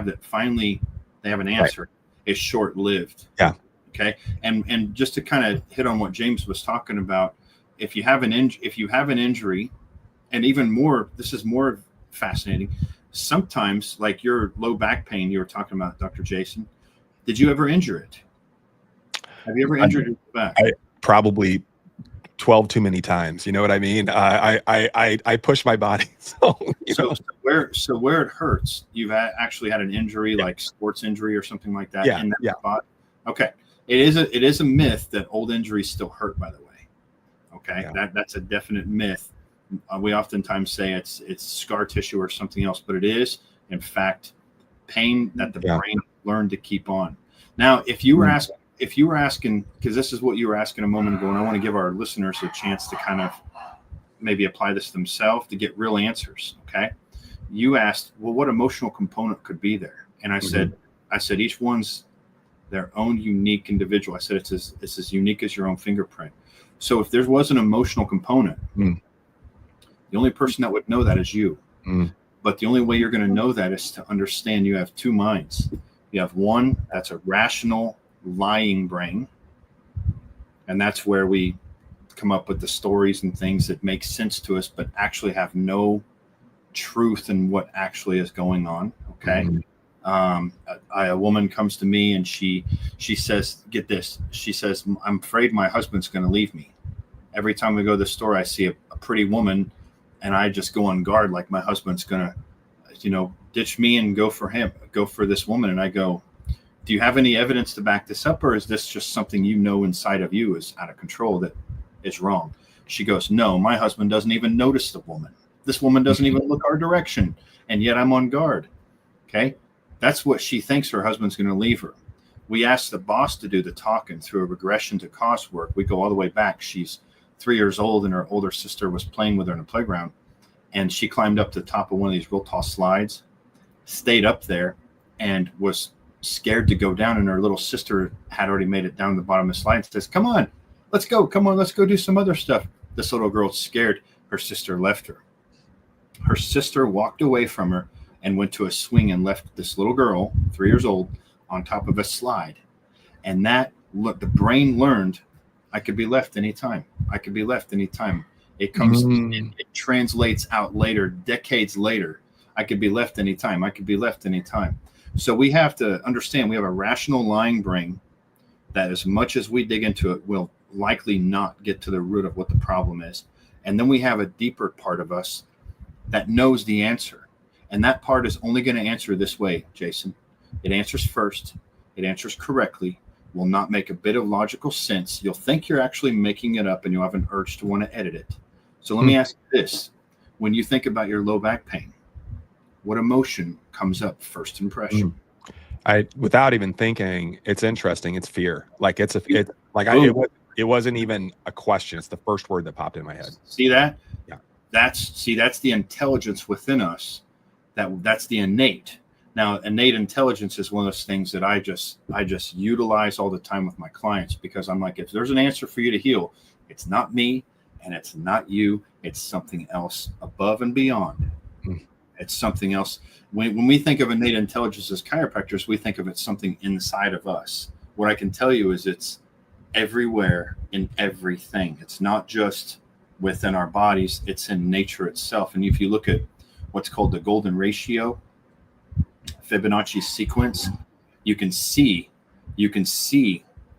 that finally they have an answer is short-lived. Yeah. Okay. And just to kind of hit on what James was talking about, if you have an injury, and even more, this is more fascinating. Sometimes, like your low back pain you were talking about, Dr. Jason, did you ever injure it? Have you ever injured your back? Probably 12 too many times. You know what I mean? I push my body. So where it hurts, you've actually had an injury, like sports injury or something like that. Yeah. In that spot. Okay. It is a myth that old injuries still hurt, by the way. Okay. Yeah. That's a definite myth. We oftentimes say it's scar tissue or something else, but it is, in fact, pain that the brain learned to keep on. Now, if you were asking, because this is what you were asking a moment ago, and I want to give our listeners a chance to kind of maybe apply this themselves to get real answers. Okay. You asked, well, what emotional component could be there? And I said each one's their own unique individual. I said it's as unique as your own fingerprint. So if there was an emotional component, the only person that would know that is you. But the only way you're going to know that is to understand you have two minds. You have one that's a rational, lying brain, and that's where we come up with the stories and things that make sense to us, but actually have no truth in what actually is going on. Okay. A woman comes to me and she says, get this. She says, I'm afraid my husband's going to leave me. Every time we go to the store, I see a pretty woman, and I just go on guard, like my husband's going to, ditch me and go for this woman. And I go, do you have any evidence to back this up, or is this just something you know inside of you is out of control that is wrong? She goes, no, my husband doesn't even notice the woman. This woman doesn't even look our direction, and yet I'm on guard. Okay, that's what she thinks her husband's going to leave her. We asked the boss to do the talking through a regression to cause work. We go all the way back. She's 3 years old, and her older sister was playing with her in a playground, and she climbed up the top of one of these real tall slides, stayed up there, and was scared to go down, and her little sister had already made it down the bottom of the slide and says, come on, let's go do some other stuff. This little girl's scared. Her sister left her. Her sister walked away from her and went to a swing and left this little girl, 3 years old, on top of a slide. And that, look, the brain learned, I could be left anytime. I could be left anytime. It comes, it translates out later, decades later. I could be left anytime. I could be left anytime. So we have to understand we have a rational lying brain that, as much as we dig into it, will likely not get to the root of what the problem is. And then we have a deeper part of us that knows the answer. And that part is only going to answer this way, Jason. It answers first. It answers correctly. Will not make a bit of logical sense. You'll think you're actually making it up, and you'll have an urge to want to edit it. So let me ask you this. When you think about your low back pain, what emotion comes up first impression? Without even thinking, it's interesting. It's fear. Like it wasn't even a question. It's the first word that popped in my head. See that? Yeah. That's the intelligence within us. That's the innate. Now, innate intelligence is one of those things that I just utilize all the time with my clients, because I'm like, if there's an answer for you to heal, it's not me and it's not you. It's something else above and beyond. It's something else. When we think of innate intelligence as chiropractors, we think of it something inside of us. What I can tell you is it's everywhere in everything. It's not just within our bodies. It's in nature itself. And if you look at what's called the golden ratio, Fibonacci sequence, you can see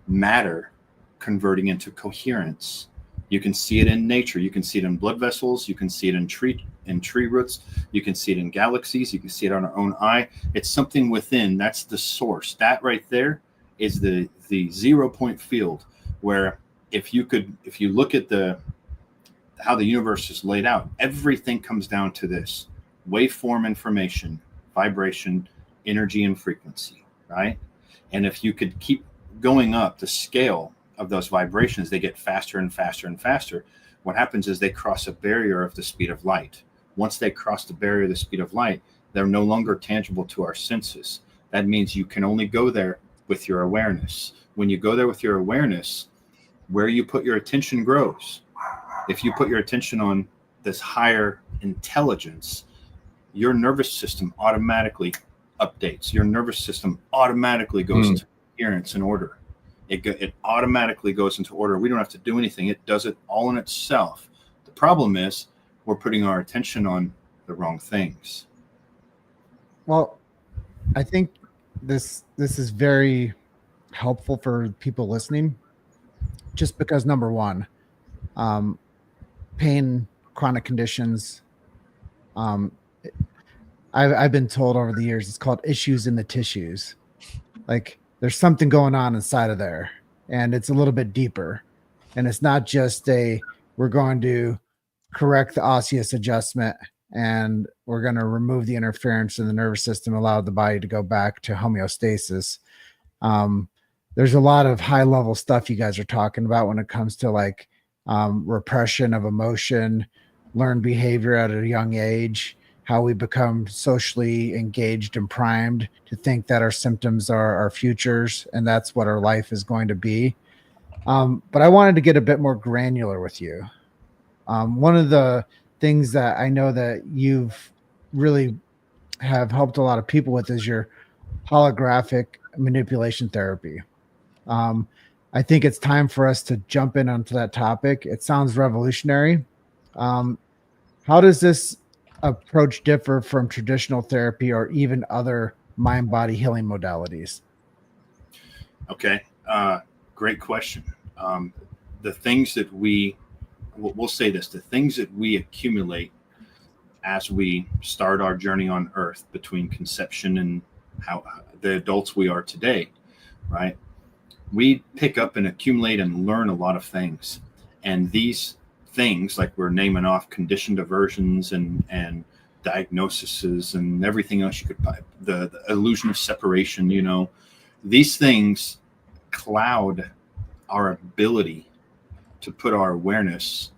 matter converting into coherence. You can see it in nature. You can see it in blood vessels. You can see it in tree roots. You can see it in galaxies. You can see it on our own eye. It's something within. That's the source. That right there is the 0 point field, where if you look at how the universe is laid out, everything comes down to this: waveform information, vibration, energy, and frequency, right? And if you could keep going up the scale of those vibrations, they get faster and faster and faster. What happens is they cross a barrier of the speed of light. Once they cross the barrier of the speed of light, they're no longer tangible to our senses. That means you can only go there with your awareness. When you go there with your awareness, where you put your attention grows. If you put your attention on this higher intelligence, your nervous system automatically updates. Your nervous system automatically goes into coherence and order. It automatically goes into order. We don't have to do anything. It does it all in itself. The problem is we're putting our attention on the wrong things. Well, I think this is very helpful for people listening, just because, number one, pain, chronic conditions, I've been told over the years it's called issues in the tissues. Like, there's something going on inside of there, and it's a little bit deeper. And it's not just we're going to correct the osseous adjustment and we're going to remove the interference in the nervous system, allow the body to go back to homeostasis. There's a lot of high level stuff you guys are talking about when it comes to like repression of emotion, learned behavior at a young age, how we become socially engaged and primed to think that our symptoms are our futures and that's what our life is going to be. But I wanted to get a bit more granular with you. One of the things that I know that you've really have helped a lot of people with is your holographic manipulation therapy. I think it's time for us to jump in onto that topic. It sounds revolutionary. How does this approach differ from traditional therapy or even other mind-body healing modalities? Okay, great question. The things that we'll say this, the things that we accumulate as we start our journey on earth between conception and how the adults we are today, right? We pick up and accumulate and learn a lot of things. And these things, like we're naming off conditioned aversions and diagnoses and everything else you could, the illusion of separation, these things cloud our ability to put our awareness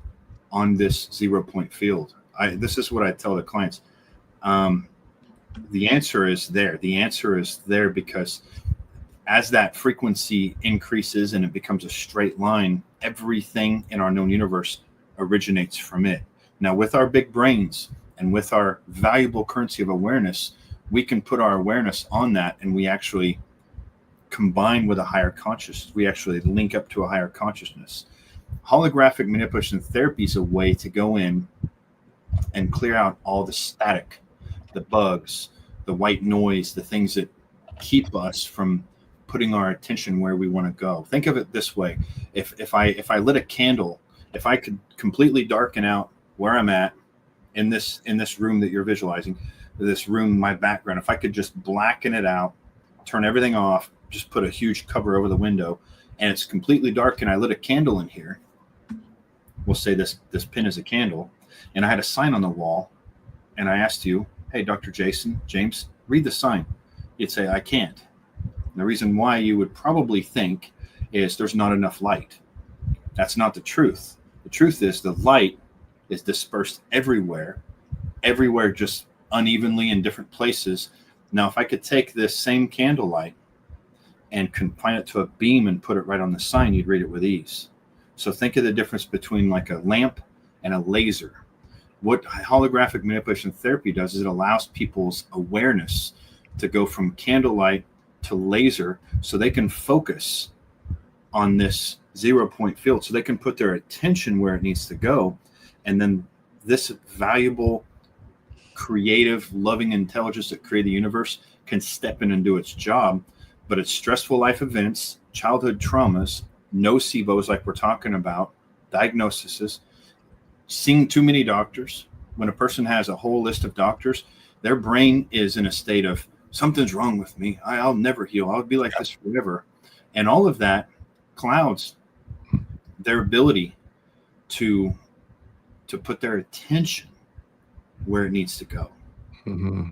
on this 0 point field. This is what I tell the clients. The answer is there. The answer is there because as that frequency increases and it becomes a straight line, everything in our known universe originates from it. Now, with our big brains and with our valuable currency of awareness, we can put our awareness on that, and we actually combine with a higher consciousness. We actually link up to a higher consciousness. Holographic manipulation therapy is a way to go in and clear out all the static, the bugs, the white noise, the things that keep us from putting our attention where we want to go. Think of it this way. If I lit a candle, if I could completely darken out where I'm at in this room that you're visualizing, this room, my background, if I could just blacken it out, turn everything off, just put a huge cover over the window, and it's completely dark, and I lit a candle in here, we'll say this pin is a candle, and I had a sign on the wall, and I asked you, hey, Dr. James, read the sign. You'd say, I can't. And the reason why you would probably think is there's not enough light. That's not the truth. The truth is the light is dispersed everywhere just unevenly in different places. Now, if I could take this same candlelight and confine it to a beam and put it right on the sign, you'd read it with ease. So think of the difference between like a lamp and a laser. What holographic manipulation therapy does is it allows people's awareness to go from candlelight to laser so they can focus on this 0 point field, so they can put their attention where it needs to go. And then this valuable, creative, loving intelligence that created the universe can step in and do its job. But it's stressful life events, childhood traumas, nocebos like we're talking about, diagnoses, seeing too many doctors. When a person has a whole list of doctors, their brain is in a state of something's wrong with me. I'll never heal. I'll be like this forever. And all of that clouds their ability to put their attention where it needs to go. Mm-hmm.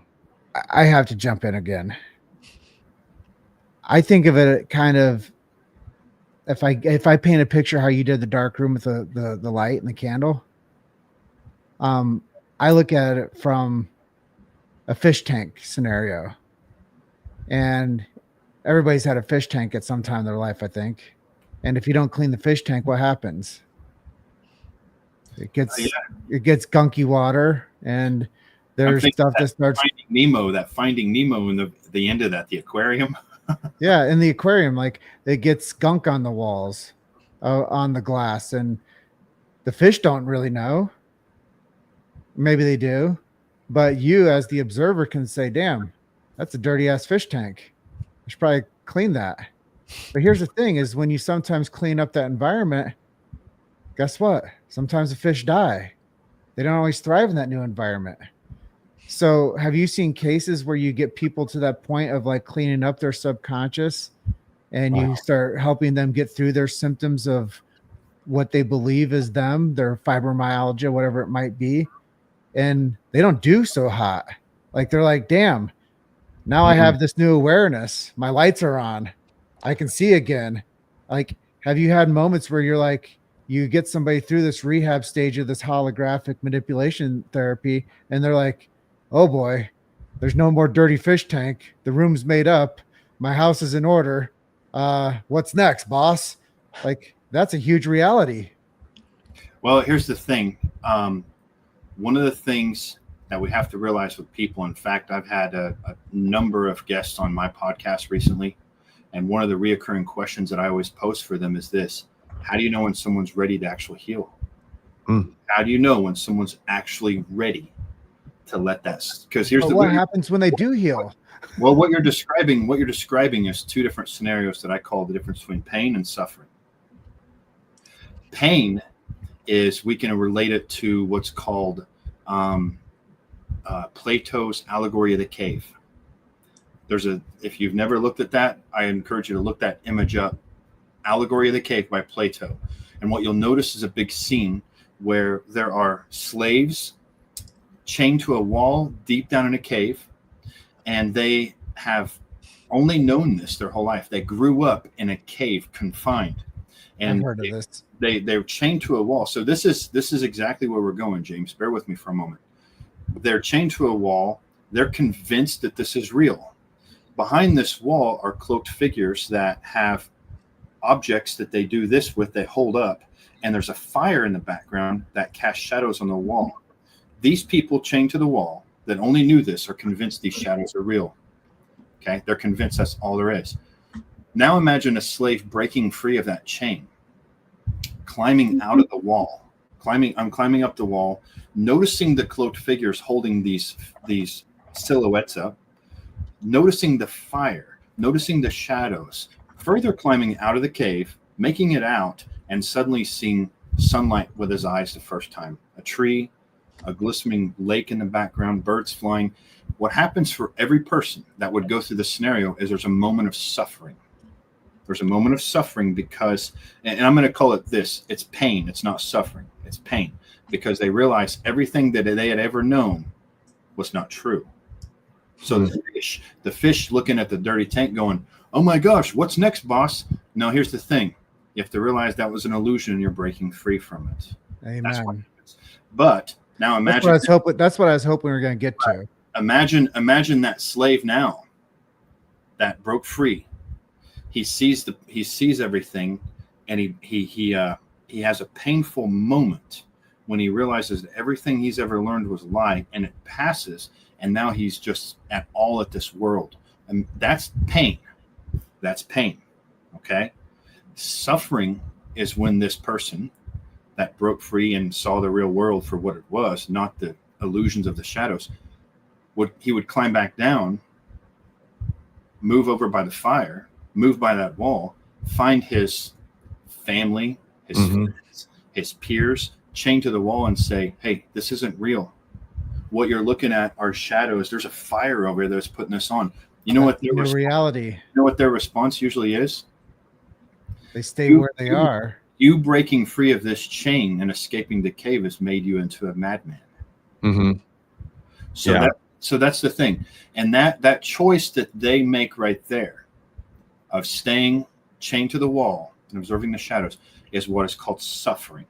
I have to jump in again. I think of it kind of, if I paint a picture how you did the dark room with the light and the candle, I look at it from a fish tank scenario. And everybody's had a fish tank at some time in their life, I think. And if you don't clean the fish tank, what happens? It gets gunky water, and there's stuff that starts Finding Nemo in the end of that, the aquarium. Yeah, in the aquarium, like it gets gunk on the walls, on the glass, and the fish don't really know. Maybe they do, but you as the observer can say, damn, that's a dirty ass fish tank. I should probably clean that. But here's the thing is when you sometimes clean up that environment, guess what? Sometimes the fish die. They don't always thrive in that new environment. So have you seen cases where you get people to that point of like cleaning up their subconscious and you start helping them get through their symptoms of what they believe is them, their fibromyalgia, whatever it might be, and they don't do so hot. Like they're like, damn, now I have this new awareness. My lights are on. I can see again. Like, have you had moments where you're like, you get somebody through this rehab stage of this holographic manipulation therapy, and they're like, oh boy, there's no more dirty fish tank. The room's made up. My house is in order. What's next, boss? Like, that's a huge reality. Well, here's the thing. One of the things that we have to realize with people, in fact, I've had a number of guests on my podcast recently, and one of the reoccurring questions that I always post for them is this: how do you know when someone's ready to actually heal? How do you know when someone's actually ready to let that? Because here's what happens when they do heal. Well, what you're describing is two different scenarios that I call the difference between pain and suffering. Pain is, we can relate it to what's called Plato's allegory of the cave. If you've never looked at that, I encourage you to look that image up. Allegory of the Cave by Plato. And what you'll notice is a big scene where there are slaves chained to a wall deep down in a cave, and they have only known this their whole life. They grew up in a cave, confined, and I've heard of this. They're chained to a wall. So this is exactly where we're going, James. Bear with me for a moment. They're chained to a wall. They're convinced that this is real. Behind this wall are cloaked figures that have objects that they do this with, they hold up, and there's a fire in the background that casts shadows on the wall. These people chained to the wall that only knew this are convinced these shadows are real. Okay, they're convinced that's all there is. Now imagine a slave breaking free of that chain, climbing out of the wall. I'm climbing up the wall, noticing the cloaked figures holding these silhouettes up, noticing the fire, noticing the shadows, further climbing out of the cave, making it out, and suddenly seeing sunlight with his eyes the first time. A tree, a glistening lake in the background, birds flying. What happens for every person that would go through this scenario is there's a moment of suffering. There's a moment of suffering because, and I'm going to call it this, it's pain. It's not suffering. It's pain, because they realize everything that they had ever known was not true. So the fish looking at the dirty tank going, oh my gosh, what's next, boss? No, here's the thing. You have to realize that was an illusion and you're breaking free from it. Amen. But now imagine that's what I was hoping we were going to get to. Imagine that slave now that broke free. He sees everything, and he has a painful moment when he realizes that everything he's ever learned was a lie, and it passes, and now he's just at this world. And that's pain. That's pain. Okay? Suffering is when this person that broke free and saw the real world for what it was, not the illusions of the shadows, he would climb back down, move over by the fire, move by that wall, find his family, his friends, his peers, chained to the wall, and say, hey, this isn't real. What you're looking at are shadows. There's a fire over there that's putting this on. You know what their reality. You know what their response usually is? They stay where they are. You breaking free of this chain and escaping the cave has made you into a madman. Mm-hmm. So that's the thing. And that choice that they make right there of staying chained to the wall and observing the shadows is what is called suffering.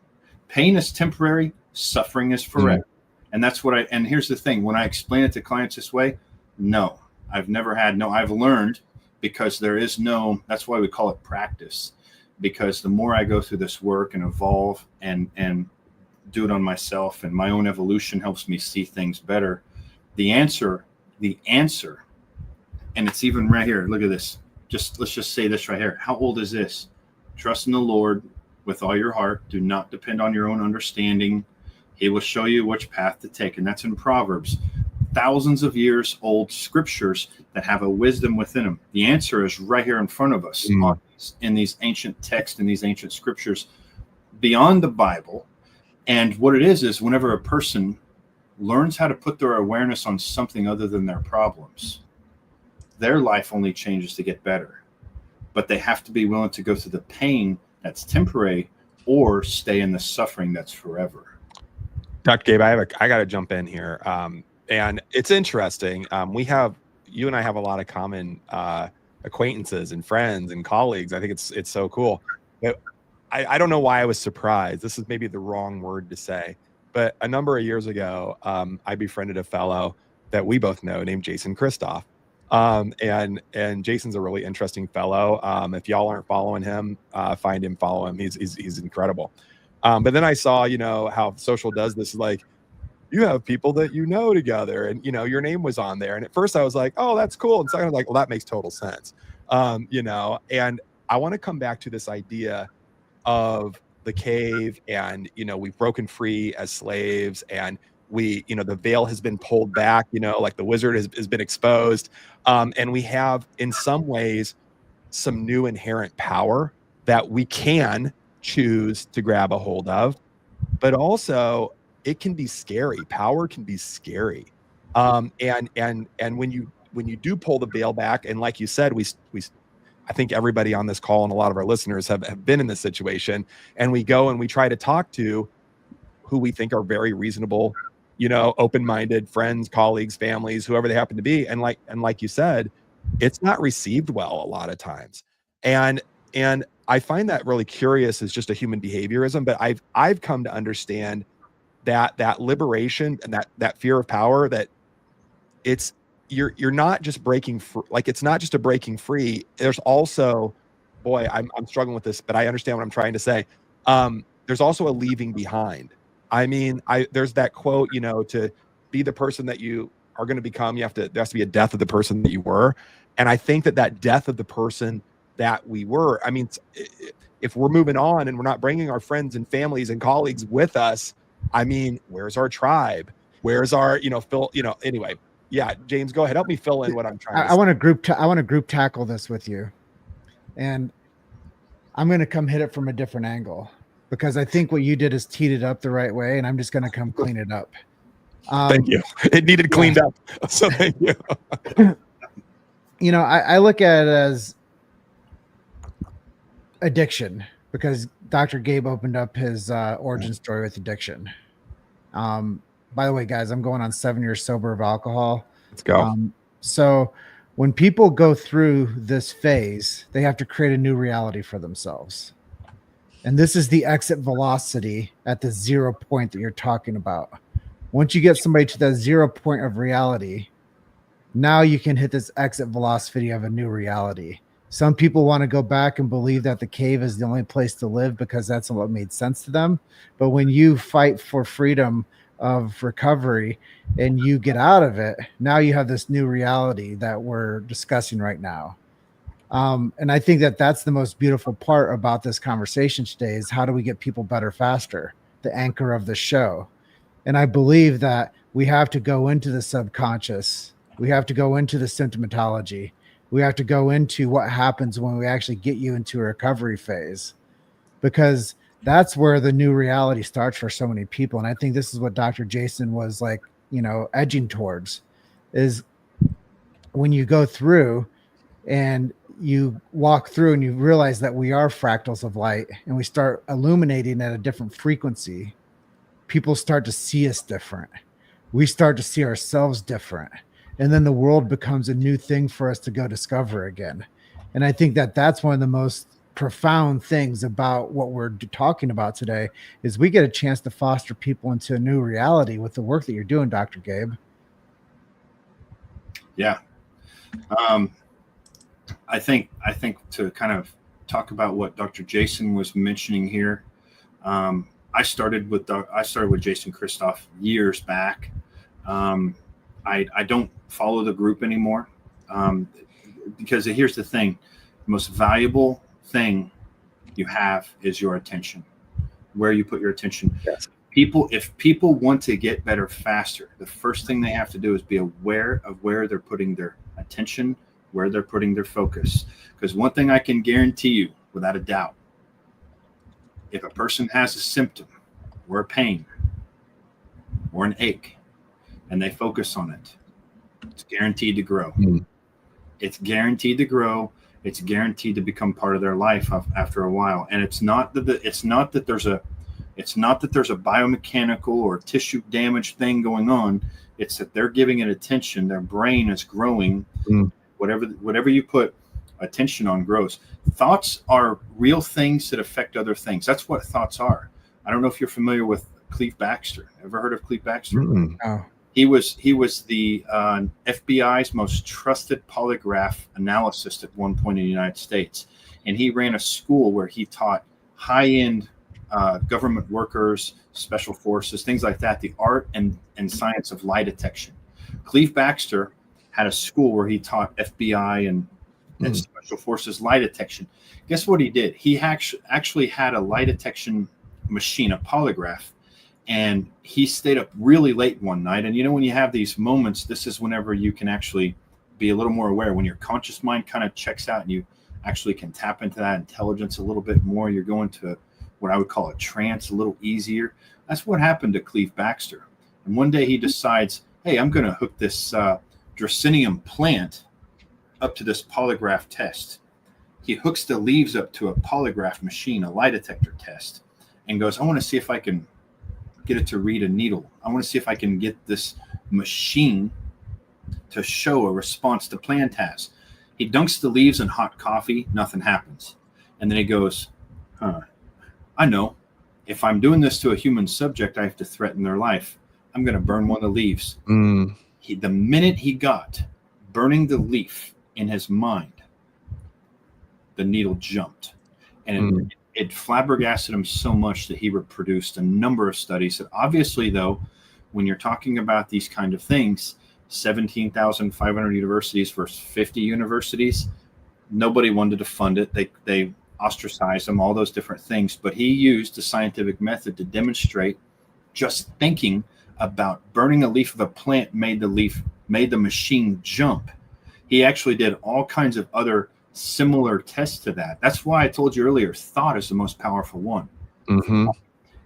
Pain is temporary, suffering is forever. Mm-hmm. And that's and here's the thing. When I explain it to clients this way, I've learned, because that's why we call it practice. Because the more I go through this work and evolve and do it on myself, and my own evolution helps me see things better. The answer, and it's even right here. Look at this. Let's just say this right here. How old is this? Trust in the Lord with all your heart. Do not depend on your own understanding. He will show you which path to take. And that's in Proverbs. Thousands of years old scriptures that have a wisdom within them. The answer is right here in front of us in these ancient texts, in these ancient scriptures beyond the Bible. And what it is whenever a person learns how to put their awareness on something other than their problems, their life only changes to get better. But they have to be willing to go through the pain that's temporary or stay in the suffering that's forever. Dr. Gabe, I got to jump in here. And it's interesting. You and I have a lot of common acquaintances and friends and colleagues. I think it's so cool. But I don't know why I was surprised. This is maybe the wrong word to say. But a number of years ago, I befriended a fellow that we both know named Jason Christoff. And Jason's a really interesting fellow. If y'all aren't following him, find him, follow him. He's incredible. But then I saw, how social does this, like, you have people that together, and your name was on there. And at first I was like, oh, that's cool. And second I was like, well, that makes total sense. And I want to come back to this idea of the cave, and we've broken free as slaves, and we the veil has been pulled back, like the wizard has been exposed, and we have in some ways some new inherent power that we can choose to grab a hold of. But also it can be scary. Power can be scary, and when when you do pull the veil back, and like you said, I think everybody on this call and a lot of our listeners have been in this situation, and we go and we try to talk to who we think are very reasonable, open-minded friends, colleagues, families, whoever they happen to be. And like you said, it's not received well a lot of times. And I find that really curious as just a human behaviorism, but I've come to understand that liberation and that fear of power, that it's you're not just breaking free, like it's not just a breaking free. There's also, boy, I'm struggling with this, but I understand what I'm trying to say. There's also a leaving behind. I mean, there's that quote, to be the person that you are going to become, there has to be a death of the person that you were. And I think that death of the person that we were, I mean, if we're moving on and we're not bringing our friends and families and colleagues with us, I mean, where's our tribe? Where's our, anyway. Yeah, James, go ahead. Help me fill in what I'm trying to say. I want to group tackle this with you. And I'm going to come hit it from a different angle, because I think what you did is teed it up the right way, and I'm just going to come clean it up. Thank you. It needed cleaned up. So thank you. I look at it as addiction, because Dr. Gabe opened up his origin story with addiction. By the way, guys, I'm going on 7 years sober of alcohol. Let's go. So when people go through this phase, they have to create a new reality for themselves. And this is the exit velocity at the 0 point that you're talking about. Once you get somebody to that 0 point of reality, now you can hit this exit velocity of a new reality. Some people want to go back and believe that the cave is the only place to live because that's what made sense to them. But when you fight for freedom of recovery and you get out of it, now you have this new reality that we're discussing right now. And I think that that's the most beautiful part about this conversation today, is how do we get people better faster, the anchor of the show. And I believe that we have to go into the subconscious. We have to go into the symptomatology. We have to go into what happens when we actually get you into a recovery phase, because that's where the new reality starts for so many people. And I think this is what Dr. Jason was edging towards, is when you go through and you walk through and you realize that we are fractals of light, and we start illuminating at a different frequency, people start to see us different. We start to see ourselves different. And then the world becomes a new thing for us to go discover again. And I think that that's one of the most profound things about what we're talking about today, is we get a chance to foster people into a new reality with the work that you're doing, Dr. Gabe. Yeah. I think to kind of talk about what Dr. Jason was mentioning here, I started with Jason Christoff years back. I don't follow the group anymore, because here's the thing: the most valuable thing you have is your attention, where you put your attention. Yes. If people want to get better faster, the first thing they have to do is be aware of where they're putting their attention, where they're putting their focus. Because one thing I can guarantee you, without a doubt, if a person has a symptom or a pain or an ache and they focus on it, it's guaranteed to grow. Mm-hmm. It's guaranteed to grow. It's guaranteed to become part of their life after a while. And it's not that there's a biomechanical or tissue damage thing going on. It's that they're giving it attention. Their brain is growing. Mm. Whatever you put attention on grows. Thoughts are real things that affect other things. That's what thoughts are. I don't know if you're familiar with Cleve Baxter. Ever heard of Cleve Baxter? Mm-mm. Oh. He was the FBI's most trusted polygraph analyst at one point in the United States, and he ran a school where he taught high-end government workers, special forces, things like that, the art and science of lie detection. Cleve Baxter had a school where he taught FBI and special forces lie detection. Guess what he did? He actually had a lie detection machine, a polygraph, and he stayed up really late one night. And when you have these moments, this is whenever you can actually be a little more aware. When your conscious mind kind of checks out and you actually can tap into that intelligence a little bit more, you're going to what I would call a trance a little easier. That's what happened to Cleve Baxter. And one day he decides, hey, I'm going to hook this Dracaenium plant up to this polygraph test. He hooks the leaves up to a polygraph machine, a lie detector test, and goes, I want to see if I can get it to read a needle. I want to see if I can get this machine to show a response the plant has. He dunks the leaves in hot coffee, nothing happens. And then he goes, I know. If I'm doing this to a human subject, I have to threaten their life. I'm going to burn one of the leaves. The minute he got burning the leaf in his mind, the needle jumped. And it flabbergasted him so much that he reproduced a number of studies that obviously, though, when you're talking about these kind of things, 17,500 universities versus 50 universities, nobody wanted to fund it. They ostracized him, all those different things. But he used the scientific method to demonstrate just thinking about burning a leaf of a plant made the machine jump. He actually did all kinds of other similar tests to that. That's why I told you earlier, thought is the most powerful one.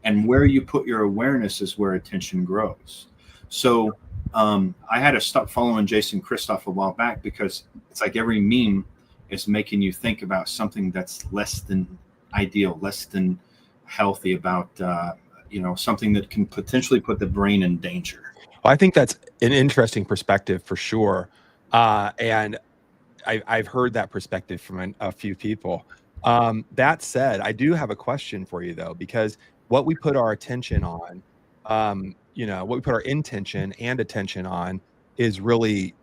And where you put your awareness is where attention grows. So I had to stop following Jason Christoff a while back because it's like every meme is making you think about something that's less than ideal, less than healthy, about something that can potentially put the brain in danger. Well, I think that's an interesting perspective for sure. And I've heard that perspective from a few people. That said, I do have a question for you, though, because what we put our attention on, what we put our intention and attention on is really,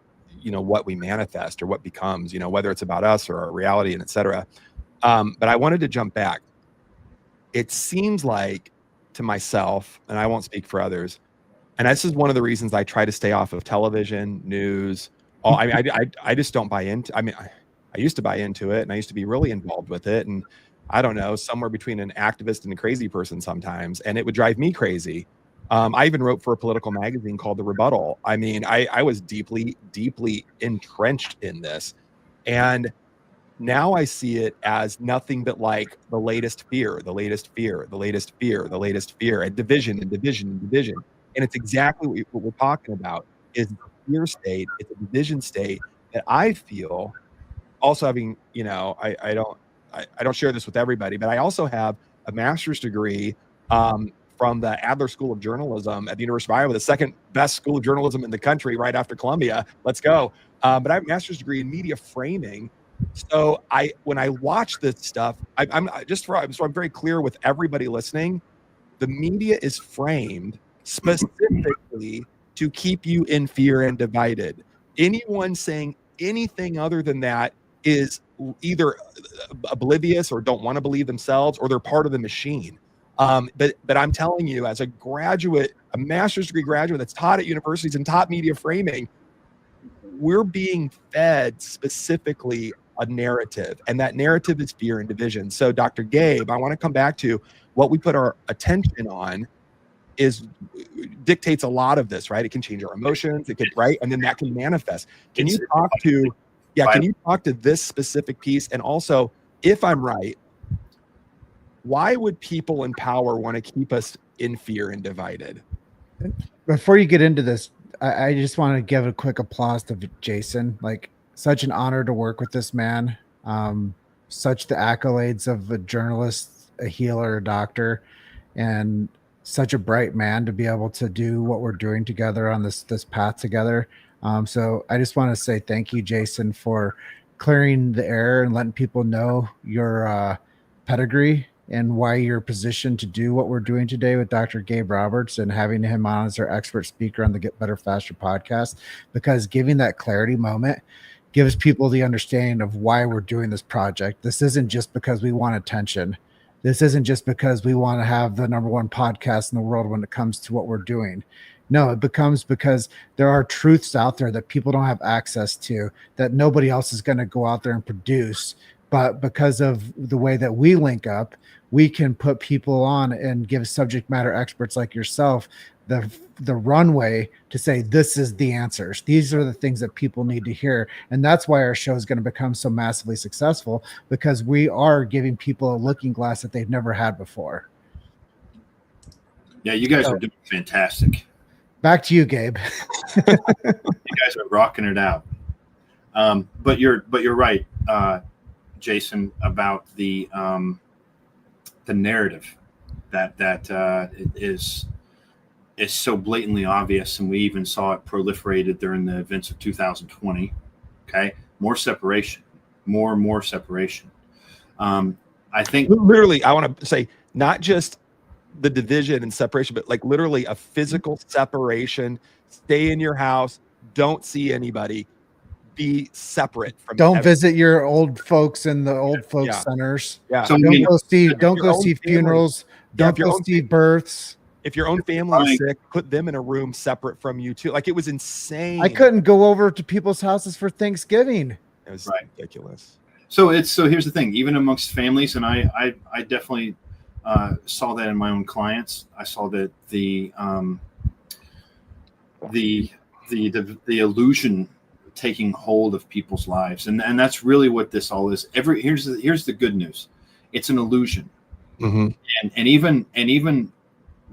what we manifest or what becomes, whether it's about us or our reality and et cetera. But I wanted to jump back. It seems like to myself, and I won't speak for others, and this is one of the reasons I try to stay off of television, news. I just don't buy into. I used to buy into it, and I used to be really involved with it, and I don't know, somewhere between an activist and a crazy person sometimes, and it would drive me crazy. I even wrote for a political magazine called The Rebuttal. I was deeply, deeply entrenched in this, and now I see it as nothing but like the latest fear, the latest fear, the latest fear, the latest fear, and division and division and division. And it's exactly what we're talking about is a fear state. It's a division state that I feel also having, I don't share this with everybody, but I also have a master's degree from the Adler School of Journalism at the University of Iowa, the second best school of journalism in the country, right after Columbia. Let's go. But I have a master's degree in media framing. So when I watch this stuff, I'm very clear with everybody listening, the media is framed specifically to keep you in fear and divided. Anyone saying anything other than that is either oblivious or don't want to believe themselves, or they're part of the machine. But I'm telling you, as a graduate, a master's degree graduate that's taught at universities and taught media framing, we're being fed specifically a narrative, and that narrative is fear and division. So Dr. Gabe, I want to come back to what we put our attention on dictates a lot of this, right? It can change our emotions, right? And then that can manifest. Can you talk to this specific piece? And also, if I'm right, why would people in power want to keep us in fear and divided? Before you get into this, I just want to give a quick applause to Jason. Like, such an honor to work with this man. Such the accolades of a journalist, a healer, a doctor, and such a bright man to be able to do what we're doing together on this path together. So I just want to say thank you, Jason, for clearing the air and letting people know your pedigree and why you're positioned to do what we're doing today with Dr. Gabe Roberts and having him on as our expert speaker on the Get Better Faster podcast, because giving that clarity moment gives people the understanding of why we're doing this project. This isn't just because we want attention. This isn't just because we want to have the number one podcast in the world when it comes to what we're doing. No, it becomes because there are truths out there that people don't have access to, that nobody else is going to go out there and produce. But because of the way that we link up, we can put people on and give subject matter experts like yourself the runway to say, this is the answers. These are the things that people need to hear. And that's why our show is going to become so massively successful, because we are giving people a looking glass that they've never had before. Yeah, you guys are doing fantastic. Back to you, Gabe. You guys are rocking it out. But you're right, Jason, about the narrative that is so blatantly obvious, and we even saw it proliferated during the events of 2020. Okay, more separation, more and more separation. I think literally, I want to say not just the division and separation, but like literally a physical separation. Stay in your house. Don't see anybody. Be separate from. Don't visit your old folks in the old folks centers. Yeah. So, Don't go see funerals. Don't go see births. If your own family is sick, put them in a room separate from you too. Like, it was insane. I couldn't go over to people's houses for Thanksgiving. It was ridiculous. So here's the thing, even amongst families, and I definitely saw that in my own clients. I saw that the illusion taking hold of people's lives, and that's really what this all is. Here's the good news, it's an illusion. Mm-hmm. And even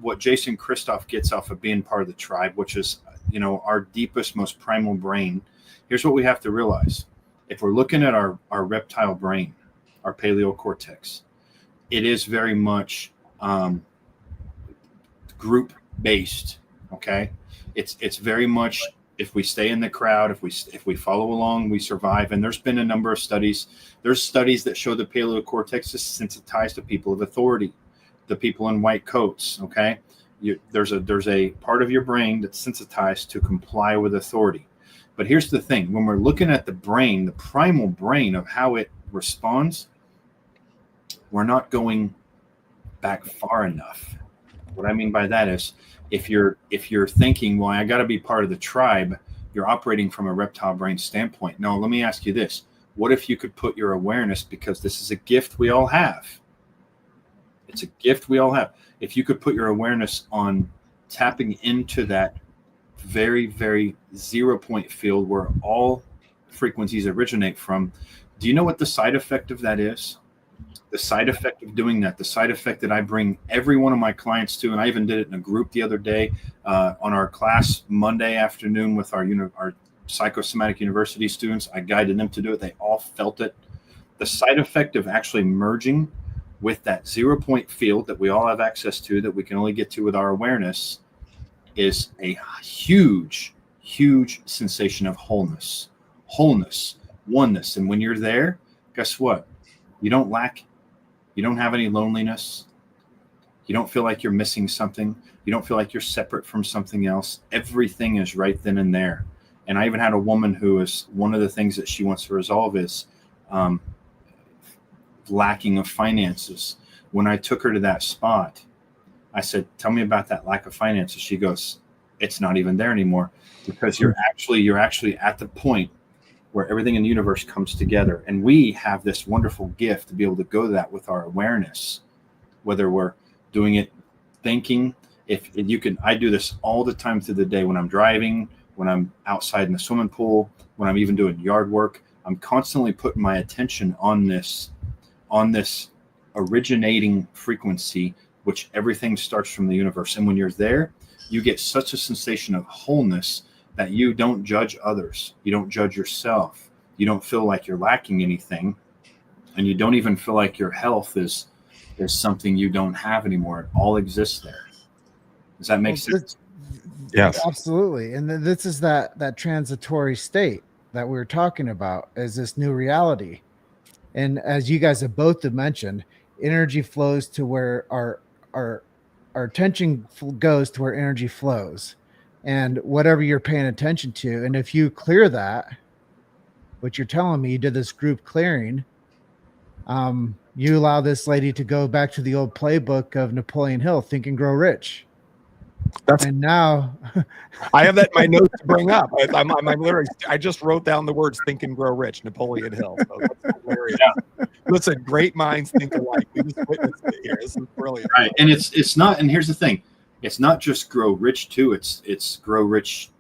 what Jason Christoff gets off of being part of the tribe, which is, our deepest, most primal brain. Here's what we have to realize: if we're looking at our reptile brain, our paleocortex, it is very much group based. Okay, it's very much, if we stay in the crowd, if we follow along, we survive. And there's been a number of studies. There's studies that show the paleocortex is sensitized to people of authority, the people in white coats. Okay, there's a part of your brain that's sensitized to comply with authority. But here's the thing: when we're looking at the brain, the primal brain of how it responds, we're not going back far enough. What I mean by that is, if you're thinking, well, I got to be part of the tribe, you're operating from a reptile brain standpoint. No, let me ask you this: what if you could put your awareness, because this is a gift we all have. It's a gift we all have. If you could put your awareness on tapping into that very, very 0 point field where all frequencies originate from, do you know what the side effect of that is? The side effect of doing that, the side effect that I bring every one of my clients to, and I even did it in a group the other day on our class Monday afternoon with our psychosomatic university students. I guided them to do it. They all felt it. The side effect of actually merging with that 0 point field that we all have access to, that we can only get to with our awareness, is a huge, huge sensation of wholeness, oneness. And when you're there, guess what? You don't lack. You don't have any loneliness. You don't feel like you're missing something. You don't feel like you're separate from something else. Everything is right then and there. And I even had a woman who is, one of the things that she wants to resolve is lacking of finances. When I took her to that spot, I said, tell me about that lack of finances. She goes, it's not even there anymore, because you're actually at the point where everything in the universe comes together. And we have this wonderful gift to be able to go to that with our awareness, whether we're doing it thinking. If you can, I do this all the time through the day, when I'm driving, when I'm outside in the swimming pool, when I'm even doing yard work. I'm constantly putting my attention on this originating frequency, which everything starts from the universe. And when you're there, you get such a sensation of wholeness that you don't judge others. You don't judge yourself. You don't feel like you're lacking anything. And you don't even feel like your health is something you don't have anymore. It all exists there. Does that make sense? Yes, absolutely. And this is that transitory state that we were talking about, is this new reality. And as you guys have both mentioned, energy flows to where our attention goes to where energy flows. And whatever you're paying attention to, and if you clear that, what you're telling me, you did this group clearing, you allow this lady to go back to the old playbook of Napoleon Hill, Think and Grow Rich. And now I have that in my notes to bring up. I'm literally, I just wrote down the words "Think and Grow Rich," Napoleon Hill. So that's hilarious. Yeah. Listen, great minds think alike. We just witnessed it here. This is brilliant. Right, and it's not. And here's the thing: it's not just grow rich too. It's grow rich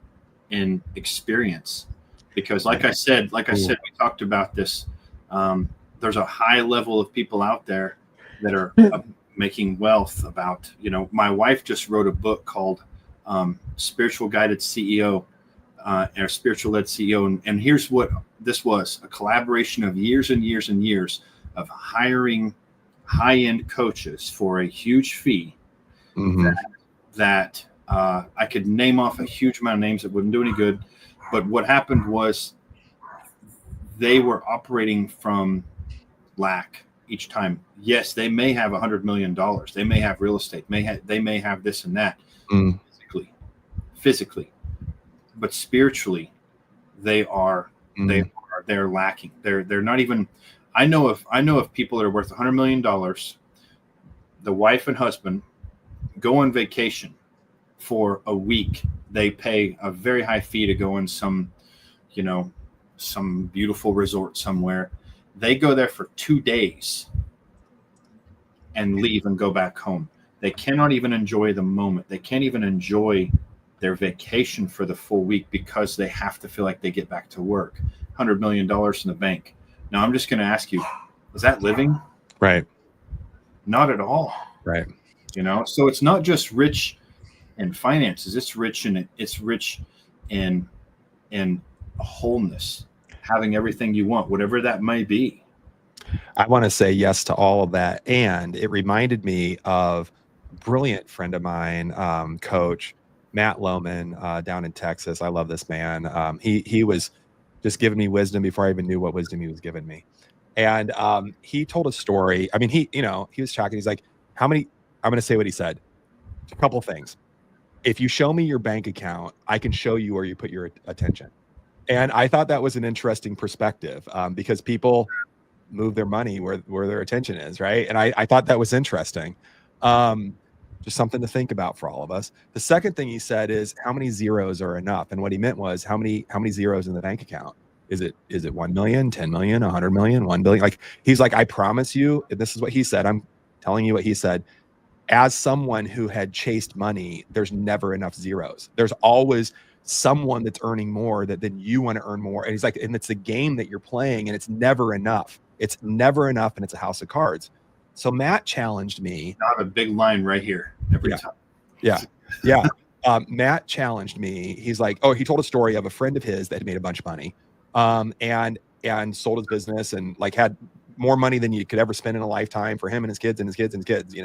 in experience, because like I said, we talked about this. There's a high level of people out there that are making wealth. About, my wife just wrote a book called spiritual guided CEO, or spiritual led CEO. And here's what this was: a collaboration of years and years and years of hiring high end coaches for a huge fee. Mm-hmm. That I could name off a huge amount of names that wouldn't do any good. But what happened was they were operating from lack each time. Yes, they may have $100 million. They may have real estate. They may have this and that. Mm. Physically, but spiritually, they're lacking. They're not even. I know of people that are worth $100 million. The wife and husband go on vacation for a week. They pay a very high fee to go in some beautiful resort somewhere. They go there for 2 days and leave and go back home. They cannot even enjoy the moment. They can't even enjoy their vacation for the full week because they have to feel like they get back to work. $100 million in the bank. Now, I'm just going to ask you, is that living? Right. Not at all. Right. So it's not just rich in finances. It's rich in wholeness, having everything you want, whatever that may be. I want to say yes to all of that. And it reminded me of a brilliant friend of mine, Coach Matt Lohman, down in Texas. I love this man. He was just giving me wisdom before I even knew what wisdom he was giving me. And he told a story. I mean, he was talking. He's like, I'm going to say what he said. A couple of things. If you show me your bank account, I can show you where you put your attention. And I thought that was an interesting perspective, because people move their money where their attention is, right? And I thought that was interesting. Just something to think about for all of us. The second thing he said is, how many zeros are enough? And what he meant was, how many zeros in the bank account? Is it 1 million, 10 million, 100 million, 1 billion? Like, he's like, I promise you, and this is what he said. I'm telling you what he said. As someone who had chased money, there's never enough zeros. There's always someone that's earning more than you want to earn more. And he's like, and it's the game that you're playing, and it's never enough. It's never enough, and it's a house of cards. So Matt challenged me. I have a big line right here every time. Yeah. Matt challenged me. He's like, he told a story of a friend of his that had made a bunch of money, and sold his business, and like had more money than you could ever spend in a lifetime for him and his kids and his kids and his kids,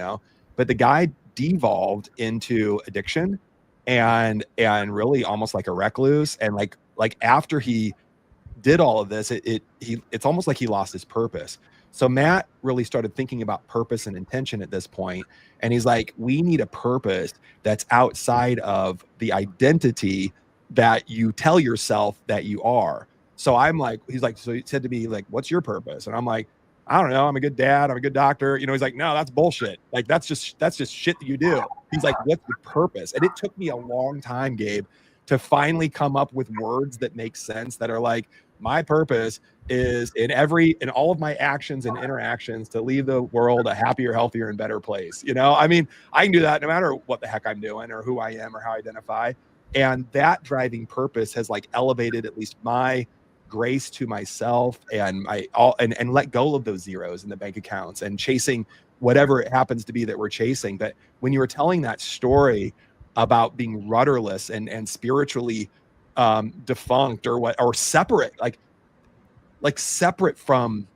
But the guy devolved into addiction and really almost like a recluse. And like after he did all of this, it's almost like he lost his purpose. So Matt really started thinking about purpose and intention at this point. And he's like, we need a purpose that's outside of the identity that you tell yourself that you are. So I'm like, so he said to me, like, what's your purpose? And I'm like, I don't know. I'm a good dad. I'm a good doctor. He's like, no, that's bullshit. Like, that's just shit that you do. He's like, what's the purpose? And it took me a long time, Gabe, to finally come up with words that make sense, that are like, my purpose is in all of my actions and interactions to leave the world a happier, healthier, and better place. I mean, I can do that no matter what the heck I'm doing or who I am or how I identify. And that driving purpose has like elevated at least my grace to myself and and let go of those zeros in the bank accounts and chasing whatever it happens to be that we're chasing. But when you were telling that story about being rudderless and spiritually defunct or separate, like separate from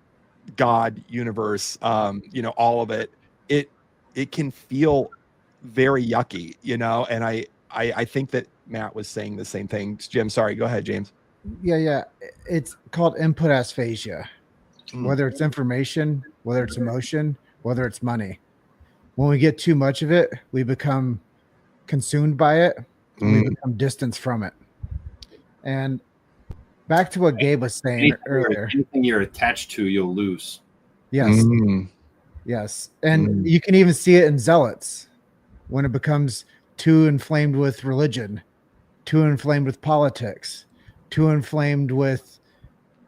God, universe, all of it, it can feel very yucky, and I think that Matt was saying the same thing. Jim, sorry, go ahead, James. Yeah. It's called input asphasia. Whether it's information, whether it's emotion, whether it's money. When we get too much of it, we become consumed by it, and we become distanced from it. And back to what Gabe was saying earlier. Anything you're attached to, you'll lose. Yes. Yes. And you can even see it in zealots when it becomes too inflamed with religion, too inflamed with politics, too inflamed with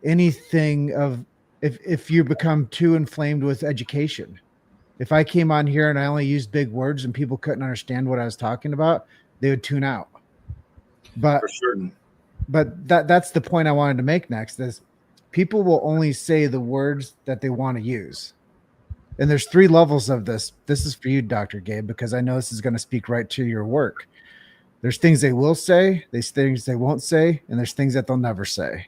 anything if you become too inflamed with education. If I came on here and I only used big words and people couldn't understand what I was talking about, they would tune out. But for certain. But that's the point I wanted to make next, is people will only say the words that they want to use. And there's 3 levels of this. This is for you, Dr. Gabe, because I know this is going to speak right to your work. There's things they will say, there's things they won't say, and there's things that they'll never say.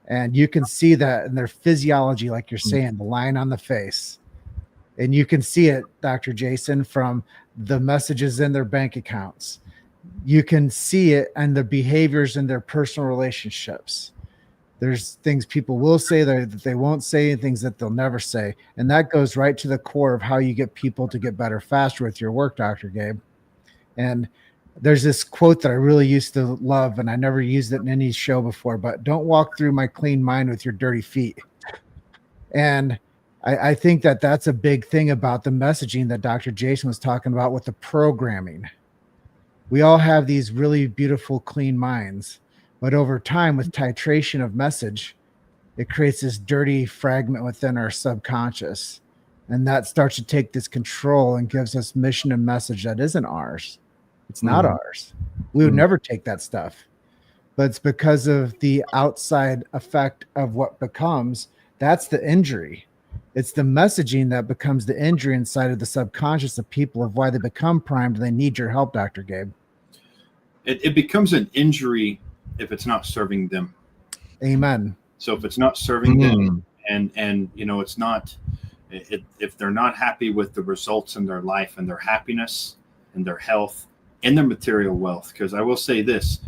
And you can see that in their physiology, like you're saying, the line on the face. And you can see it, Dr. Jason, from the messages in their bank accounts. You can see it in the behaviors in their personal relationships. There's things people will say that they won't say, and things that they'll never say. And that goes right to the core of how you get people to get better faster with your work, Dr. Gabe. And there's this quote that I really used to love, and I never used it in any show before, but don't walk through my clean mind with your dirty feet. And I think that that's a big thing about the messaging that Dr. Jason was talking about with the programming. We all have these really beautiful, clean minds, but over time with titration of message, it creates this dirty fragment within our subconscious. And that starts to take this control and gives us mission and message that isn't ours. It's not ours. We would never take that stuff, but it's because of the outside effect of what becomes. That's the injury. It's the messaging that becomes the injury inside of the subconscious of people of why they become primed. They need your help, Dr. Gabe. It becomes an injury if it's not serving them. Amen. So if it's not serving them, and you know, it's not, if they're not happy with the results in their life and their happiness and their health and their material wealth, because I will say this,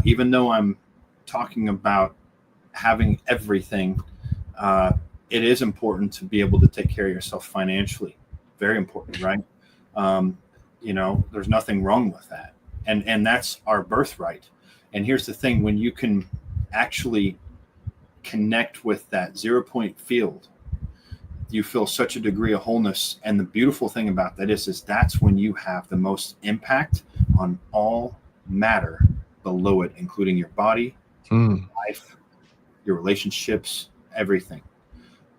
even though I'm talking about having everything, it is important to be able to take care of yourself financially. Very important, right? You know, there's nothing wrong with that. And that's our birthright. And here's the thing, when you can actually connect with that 0 point field, you feel such a degree of wholeness. And the beautiful thing about that is that's when you have the most impact on all matter below it, including your body, life, your relationships, everything.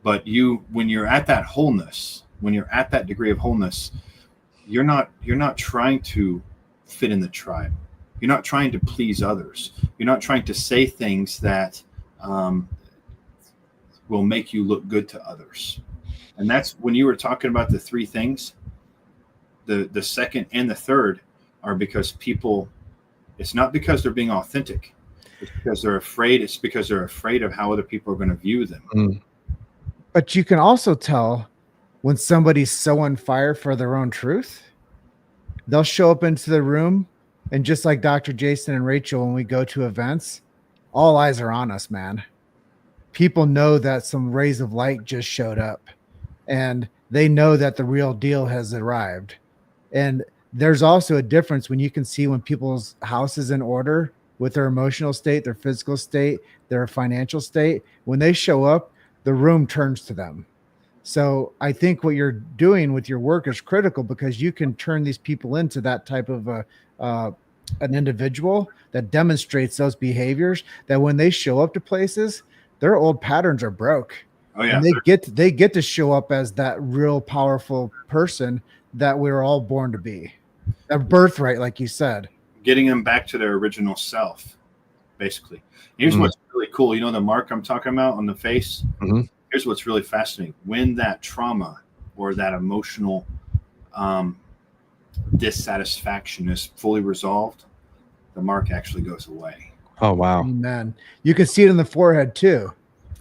But when you're at that wholeness, when you're at that degree of wholeness, you're not trying to fit in the tribe. You're not trying to please others. You're not trying to say things that will make you look good to others. And that's when you were talking about the three things, the second and the third are because people, it's not because they're being authentic. It's because they're afraid. It's because they're afraid of how other people are going to view them. But you can also tell when somebody's so on fire for their own truth, they'll show up into the room. And just like Dr. Jason and Rachel, when we go to events, all eyes are on us, man. People know that some rays of light just showed up, and they know that the real deal has arrived. And there's also a difference when you can see when people's house is in order with their emotional state, their physical state, their financial state. When they show up, the room turns to them. So I think what you're doing with your work is critical, because you can turn these people into that type of an individual that demonstrates those behaviors, that when they show up to places, their old patterns are broke. Oh yeah. And they get to show up as that real powerful person that we're all born to be. A birthright, like you said. Getting them back to their original self, basically. Here's what's really cool. You know the mark I'm talking about on the face? Here's what's really fascinating. When that trauma or that emotional dissatisfaction is fully resolved, the mark actually goes away. Oh, wow. Amen. You can see it in the forehead too.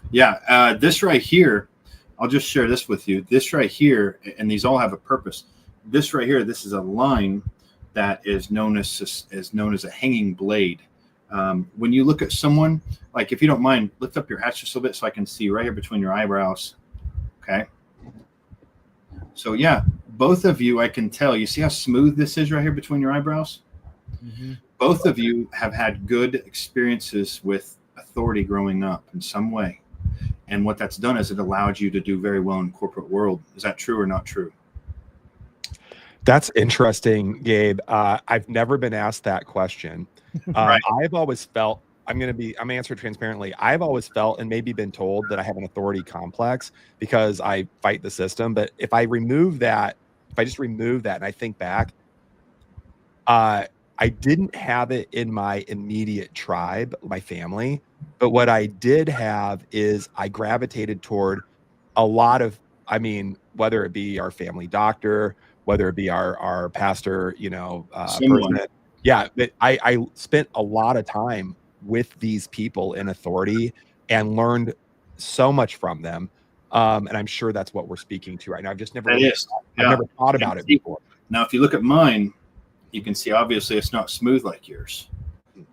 Yeah. This right here, I'll just share this with you. This right here, and these all have a purpose. This right here, this is a line that is known as a hanging blade. When you look at someone, like if you don't mind, lift up your hat just a little bit so I can see right here between your eyebrows. Okay. So yeah, both of you, I can tell. You see how smooth this is right here between your eyebrows? Both of you have had good experiences with authority growing up in some way. And what that's done is it allowed you to do very well in the corporate world. Is that true or not true? That's interesting, Gabe. I've never been asked that question. Right. I've always felt, I'm going to answer transparently. I've always felt and maybe been told that I have an authority complex because I fight the system. But if I just remove that and I think back, I didn't have it in my immediate tribe, my family. But what I did have is I gravitated toward a lot of, whether it be our family doctor, whether it be our pastor, person Yeah, but I spent a lot of time with these people in authority and learned so much from them. And I'm sure that's what we're speaking to right now. I've just never That really, is, I've yeah. never thought And about it see, before. now, if you look at mine, you can see obviously it's not smooth like yours.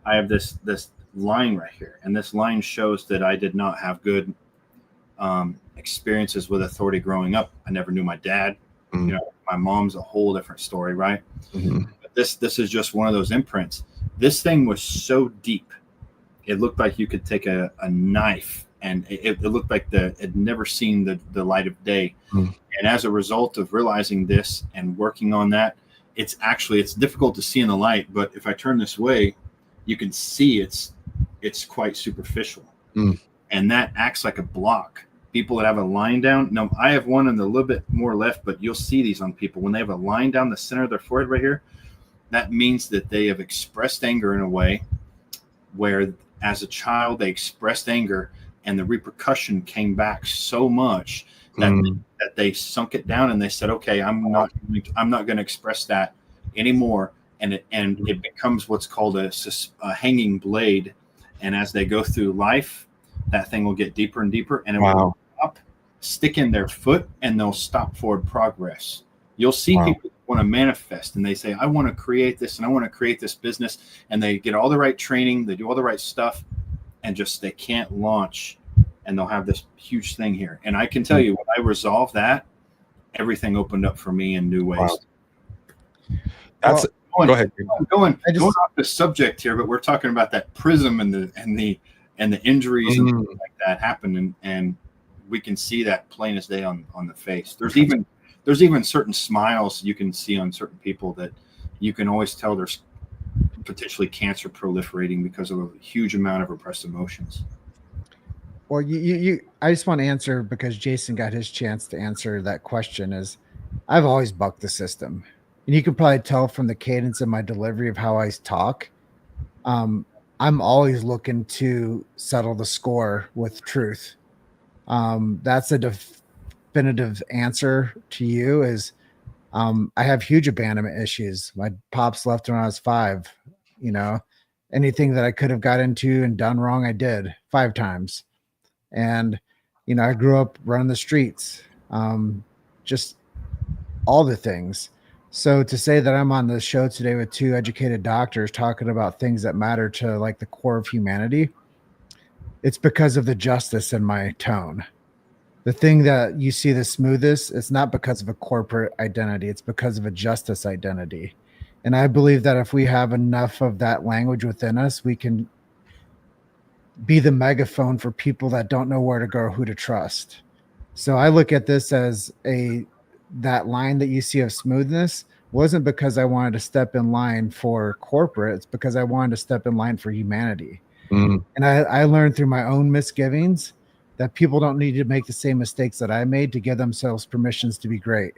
I have this line right here, and this line shows that I did not have good experiences with authority growing up. I never knew my dad. Mm-hmm. You know, my mom's a whole different story, right? Mm-hmm. But this is just one of those imprints. This thing was so deep, it looked like you could take a knife, and it looked like it had never seen the light of day. Mm-hmm. And as a result of realizing this and working on that, it's difficult to see in the light, but if I turn this way, you can see it's quite superficial. And that acts like a block. People that have a line down, no, I have one in the little bit more left, but you'll see these on people when they have a line down the center of their forehead right here. That means that they have expressed anger in a way where as a child they expressed anger, and the repercussion came back so much that they sunk it down and they said, okay, I'm not going to express that anymore. And it becomes what's called a hanging blade. And as they go through life, that thing will get deeper and deeper, and it will stick in their foot, and they'll stop forward progress. You'll see people want to manifest, and they say, I want to create this, and I want to create this business, and they get all the right training, they do all the right stuff, and just they can't launch, and they'll have this huge thing here. And I can tell you, when I resolved that, everything opened up for me in new ways. That's go ahead. Going off the subject here, but we're talking about that prism and the injuries and things like that happen, and we can see that plain as day on the face. There's even certain smiles you can see on certain people that you can always tell there's potentially cancer proliferating because of a huge amount of repressed emotions. Well, I just want to answer, because Jason got his chance to answer that question, is I've always bucked the system. And you can probably tell from the cadence of my delivery of how I talk. I'm always looking to settle the score with truth. That's a definitive answer to you is I have huge abandonment issues. My pops left when I was 5. You know, anything that I could have got into and done wrong, I did 5 times. And, you know, I grew up running the streets, just all the things. So to say that I'm on the show today with 2 educated doctors talking about things that matter to like the core of humanity, it's because of the justice in my tone. The thing that you see the smoothest, it's not because of a corporate identity. It's because of a justice identity. And I believe that if we have enough of that language within us, we can be the megaphone for people that don't know where to go or who to trust. So I look at this as that line that you see of smoothness wasn't because I wanted to step in line for corporate. It's because I wanted to step in line for humanity. And I learned through my own misgivings that people don't need to make the same mistakes that I made to give themselves permissions to be great.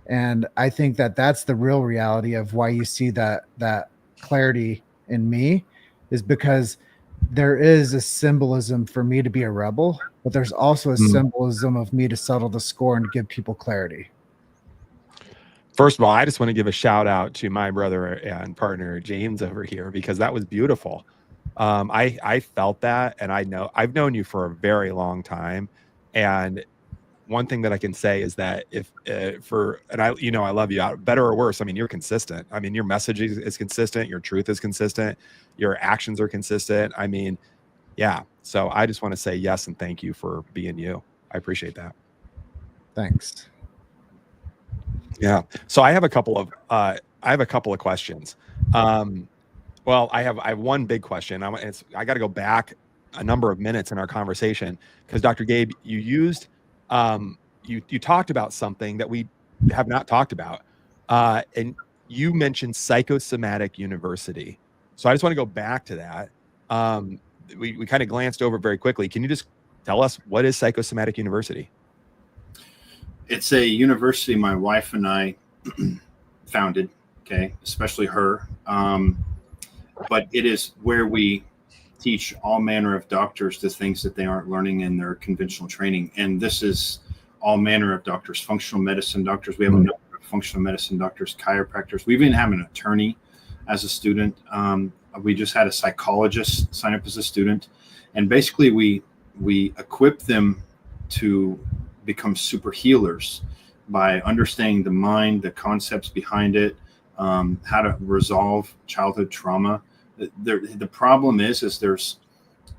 And I think that that's the real reality of why you see that clarity in me, is because there is a symbolism for me to be a rebel, but there's also a symbolism of me to settle the score and give people clarity. First of all, I just want to give a shout out to my brother and partner James over here, because that was beautiful. I felt that, and I've known you for a very long time, and one thing that I can say is that if I love you, better or worse, I mean, you're consistent. I mean, your message is consistent, your truth is consistent, your actions are consistent. I mean, yeah. So I just want to say yes and thank you for being you. I appreciate that. Thanks. Yeah. So I have a couple of questions. Well, I have one big question. I got to go back a number of minutes in our conversation, because Dr. Gabe, you used you talked about something that we have not talked about, and you mentioned psychosomatic university. So I just want to go back to that. We kind of glanced over very quickly. Can you just tell us, what is psychosomatic university? It's a university my wife and I founded, okay, especially her. But it is where we teach all manner of doctors the things that they aren't learning in their conventional training. And this is all manner of doctors, functional medicine doctors. We have a number of functional medicine doctors, chiropractors. We even have an attorney as a student. We just had a psychologist sign up as a student, and basically we equip them to become super healers by understanding the mind, the concepts behind it, how to resolve childhood trauma. The problem is there's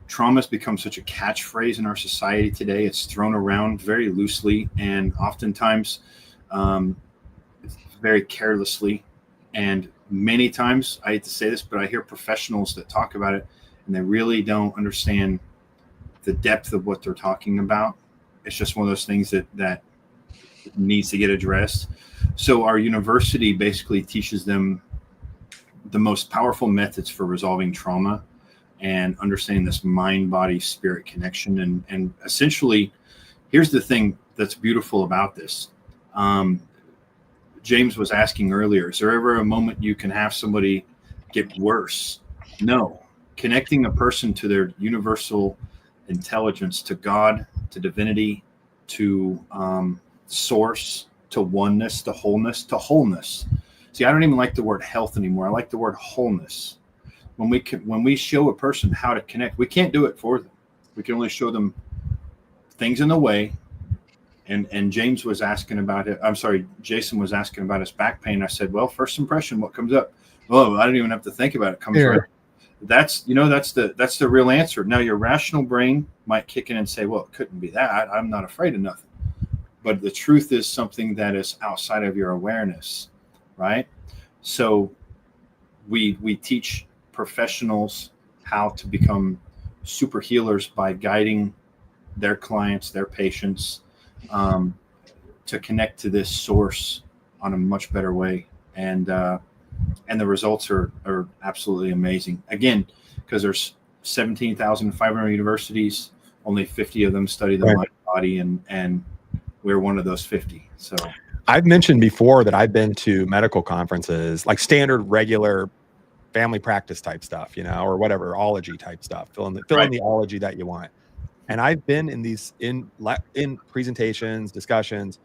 trauma has become such a catchphrase in our society today. It's thrown around very loosely and oftentimes very carelessly. And many times, I hate to say this, but I hear professionals that talk about it and they really don't understand the depth of what they're talking about. It's just one of those things that needs to get addressed. So our university basically teaches them the most powerful methods for resolving trauma and understanding this mind, body, spirit connection. And essentially, here's the thing that's beautiful about this. James was asking earlier, is there ever a moment you can have somebody get worse? No. Connecting a person to their universal intelligence, to God, to divinity, to source, to oneness, to wholeness. See, I don't even like the word health anymore. I like the word wholeness. When we show a person how to connect, we can't do it for them. We can only show them things in the way. And James was asking about it. I'm sorry, Jason was asking about his back pain. I said, well, first impression, what comes up? Oh, I don't even have to think about it. It comes right. That's the real answer. Now your rational brain might kick in and say, well, it couldn't be that. I'm not afraid of nothing. But the truth is something that is outside of your awareness, right? So we teach professionals how to become super healers by guiding their clients, their patients, to connect to this source on a much better way. And the results are absolutely amazing. Again, because there's 17,500 universities, only 50 of them study the mind, body, and we're one of those 50. So I've mentioned before that I've been to medical conferences, like standard, regular family practice type stuff, or whatever, ology type stuff. Fill in the ology that you want. And I've been in these in presentations, discussions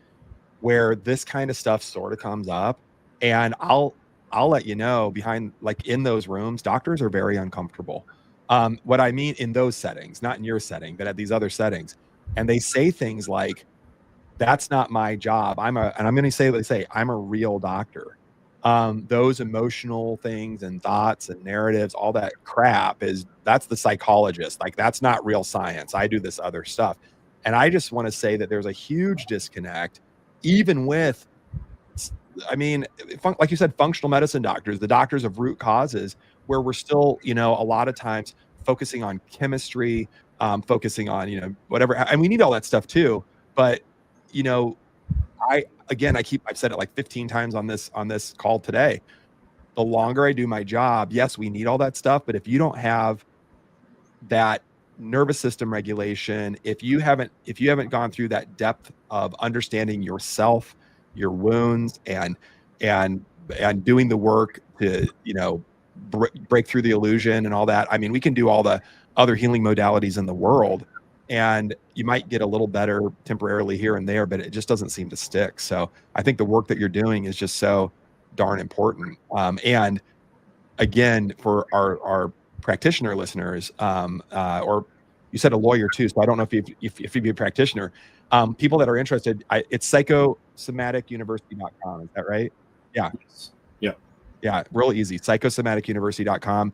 where this kind of stuff sort of comes up, and I'll let you know, behind, like, in those rooms, doctors are very uncomfortable. What I mean, in those settings, not in your setting, but at these other settings, and they say things like, "That's not my job. and I'm going to say what they say. I'm a real doctor." Those emotional things and thoughts and narratives, all that crap that's the psychologist. Like, that's not real science. I do this other stuff. And I just want to say that there's a huge disconnect, even with, I mean, like you said, functional medicine doctors, the doctors of root causes, where we're still, a lot of times focusing on chemistry, focusing on, whatever. And we need all that stuff too. But, I've said it like 15 times on this call today. The longer I do my job, yes, we need all that stuff, but if you don't have that nervous system regulation, if you haven't gone through that depth of understanding yourself, your wounds, and doing the work to, break through the illusion and all that. I mean, we can do all the other healing modalities in the world, and you might get a little better temporarily here and there, but it just doesn't seem to stick. So I think the work that you're doing is just so darn important. And again, for our practitioner listeners, or you said a lawyer too, so I don't know if you'd be a practitioner. People that are interested, it's psychosomaticuniversity.com. Is that right? Yeah. Yeah, real easy. Psychosomaticuniversity.com.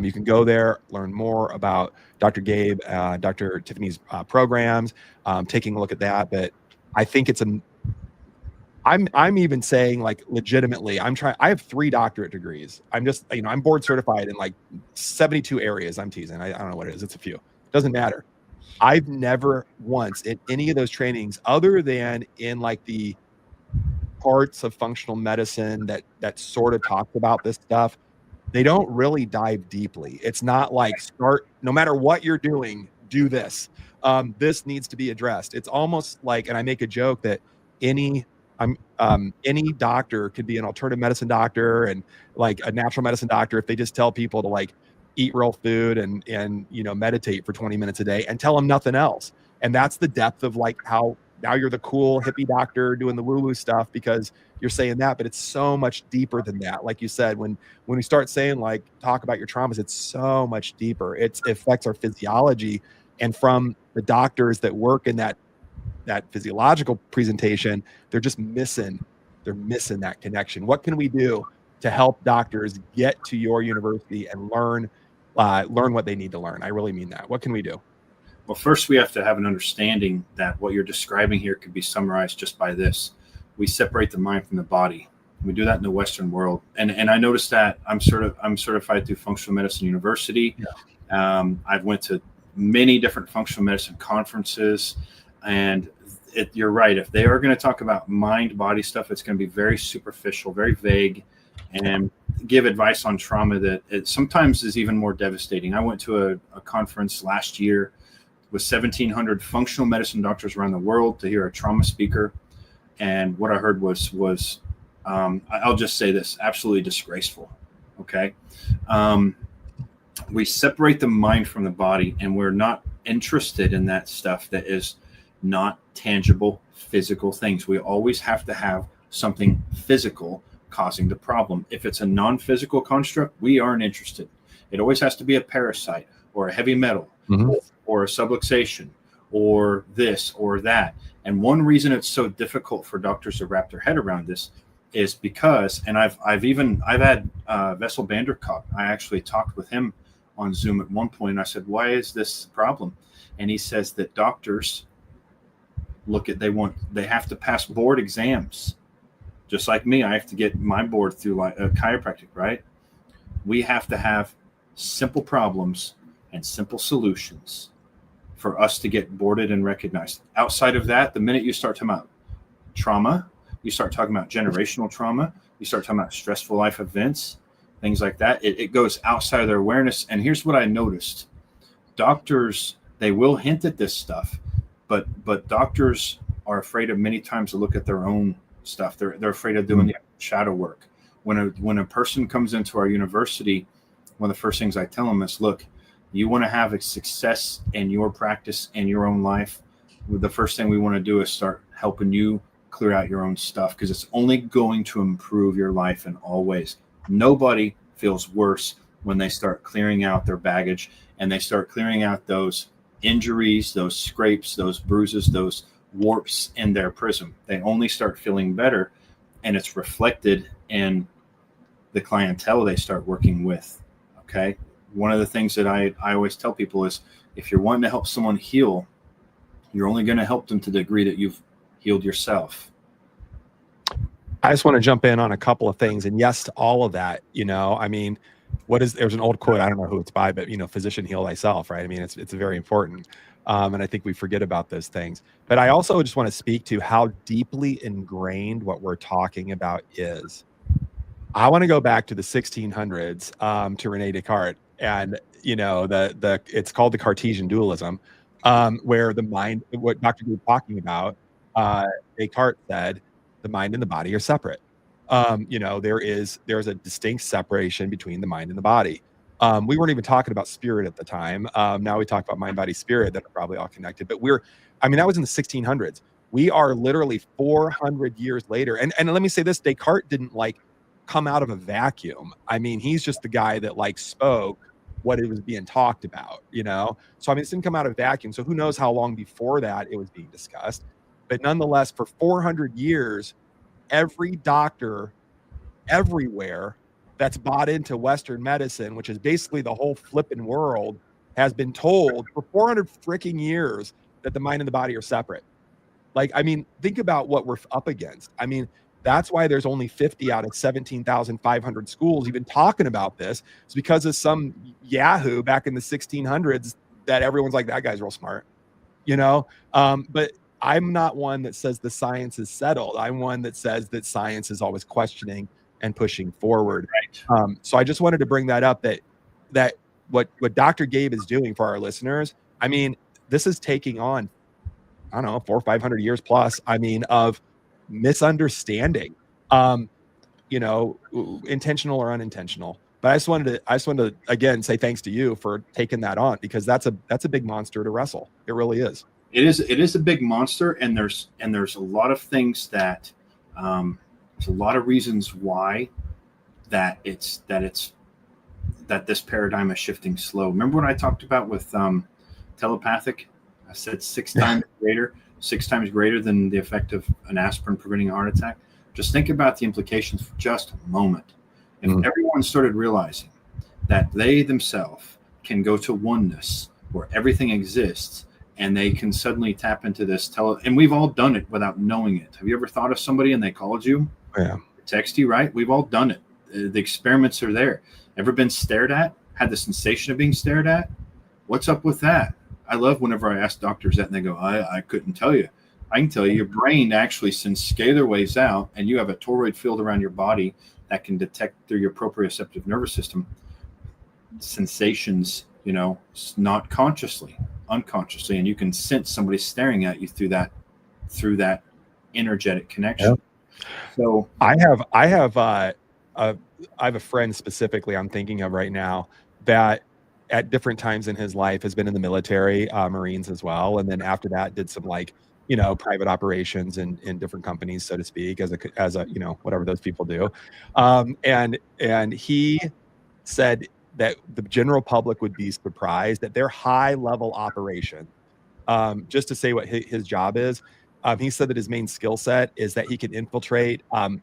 You can go there, learn more about Dr. Gabe, Dr. Tiffany's programs, taking a look at that. But I think I'm even saying, like, legitimately, I have 3 doctorate degrees. I'm just, I'm board certified in like 72 areas. I'm teasing. I don't know what it is. It's a few. Doesn't matter. I've never once in any of those trainings, other than in like the parts of functional medicine that sort of talked about this stuff, they don't really dive deeply. It's not like, no matter what you're doing, do this. This needs to be addressed. It's almost like, and I make a joke that any doctor could be an alternative medicine doctor and like a natural medicine doctor if they just tell people to, like, eat real food and meditate for 20 minutes a day and tell them nothing else. And that's the depth of, like, how now you're the cool hippie doctor doing the woo-woo stuff because you're saying that, but it's so much deeper than that. Like you said, when we start saying like talk about your traumas, it's so much deeper. It affects our physiology, and from the doctors that work in that physiological presentation, they're missing that connection. What can we do to help doctors get to your university and learn what they need to learn? I really mean that. What can we do? Well, first we have to have an understanding that what you're describing here could be summarized just by this: we separate the mind from the body. We do that in the Western world, and I noticed that I'm certified through Functional Medicine University. Yeah. I've went to many different functional medicine conferences, and you're right. If they are going to talk about mind body stuff, it's going to be very superficial, very vague, and give advice on trauma that it sometimes is even more devastating. I went to a conference last year with 1,700 functional medicine doctors around the world to hear a trauma speaker. And what I heard was I'll just say this, absolutely disgraceful. Okay. We separate the mind from the body, and we're not interested in that stuff that is not tangible physical things. We always have to have something physical causing the problem. If it's a non-physical construct, we aren't interested. It always has to be a parasite or a heavy metal, mm-hmm. or a subluxation or this or that. And one reason it's so difficult for doctors to wrap their head around this is because, and I've had Vessel Vanderkop. I actually talked with him on Zoom at one point. I said, why is this a problem? And he says that doctors they have to pass board exams. Just like me, I have to get my board through like a chiropractic, right? We have to have simple problems and simple solutions for us to get boarded and recognized. Outside of that, the minute you start talking about trauma, you start talking about generational trauma, you start talking about stressful life events, things like that, it goes outside of their awareness. And here's what I noticed. Doctors, they will hint at this stuff, but doctors are afraid of many times to look at their own stuff. They're afraid of doing the shadow work. When a person comes into our university, one of the first things I tell them is, look, you want to have a success in your practice in your own life. The first thing we want to do is start helping you clear out your own stuff, because it's only going to improve your life in all ways. Nobody feels worse when they start clearing out their baggage and they start clearing out those injuries, those scrapes, those bruises, those warps in their prism. They only start feeling better, and it's reflected in the clientele they start working with. Okay. One of the things that I always tell people is, if you're wanting to help someone heal, you're only going to help them to the degree that you've healed yourself. I just want to jump in on a couple of things, and yes to all of that. I mean, there's an old quote, I don't know who it's by, but physician heal thyself, right? I mean, it's very important. And I think we forget about those things. But I also just want to speak to how deeply ingrained what we're talking about is. I want to go back to the 1600s, to Rene Descartes, and it's called the Cartesian dualism, where the mind, what Dr. Gabe talking about, Descartes said the mind and the body are separate. There's a distinct separation between the mind and the body. We weren't even talking about spirit at the time. Now we talk about mind, body, spirit that are probably all connected. But that was in the 1600s. We are literally 400 years later. And let me say this, Descartes didn't come out of a vacuum. I mean, he's just the guy that spoke what it was being talked about, So, it didn't come out of a vacuum. So who knows how long before that it was being discussed. But nonetheless, for 400 years, every doctor everywhere that's bought into Western medicine, which is basically the whole flipping world, has been told for 400 freaking years that the mind and the body are separate. Think about what we're up against. That's why there's only 50 out of 17,500 schools even talking about this. It's because of some Yahoo back in the 1600s that everyone's like, that guy's real smart, but I'm not one that says the science is settled. I'm one that says that science is always questioning and pushing forward. Right. So I just wanted to bring that up, that what Dr. Gabe is doing for our listeners, this is taking on, 400 or 500 years plus, of misunderstanding, intentional or unintentional. But I just wanted to again say thanks to you for taking that on, because that's a big monster to wrestle. It really is. It is a big monster, and there's a lot of things that there's a lot of reasons why that this paradigm is shifting slow. Remember what I talked about with telepathic? I said six times greater than the effect of an aspirin preventing a heart attack. Just think about the implications for just a moment. If everyone started realizing that they themselves can go to oneness where everything exists, and they can suddenly tap into this and we've all done it without knowing it. Have you ever thought of somebody and they called you? Yeah. Text you, right? We've all done it. The experiments are there. Ever been stared at? Had the sensation of being stared at? What's up with that? I love whenever I ask doctors that and they go, I couldn't tell you. I can tell you your brain actually sends scalar waves out, and you have a toroid field around your body that can detect through your proprioceptive nervous system sensations, not consciously, unconsciously, and you can sense somebody staring at you through that energetic connection. Yep. So I have a friend specifically I'm thinking of right now that at different times in his life has been in the military, Marines as well, and then after that did some private operations in different companies, so to speak, as a whatever those people do, and he said that the general public would be surprised that their high level operation, just to say what his job is. He said that his main skill set is that he can infiltrate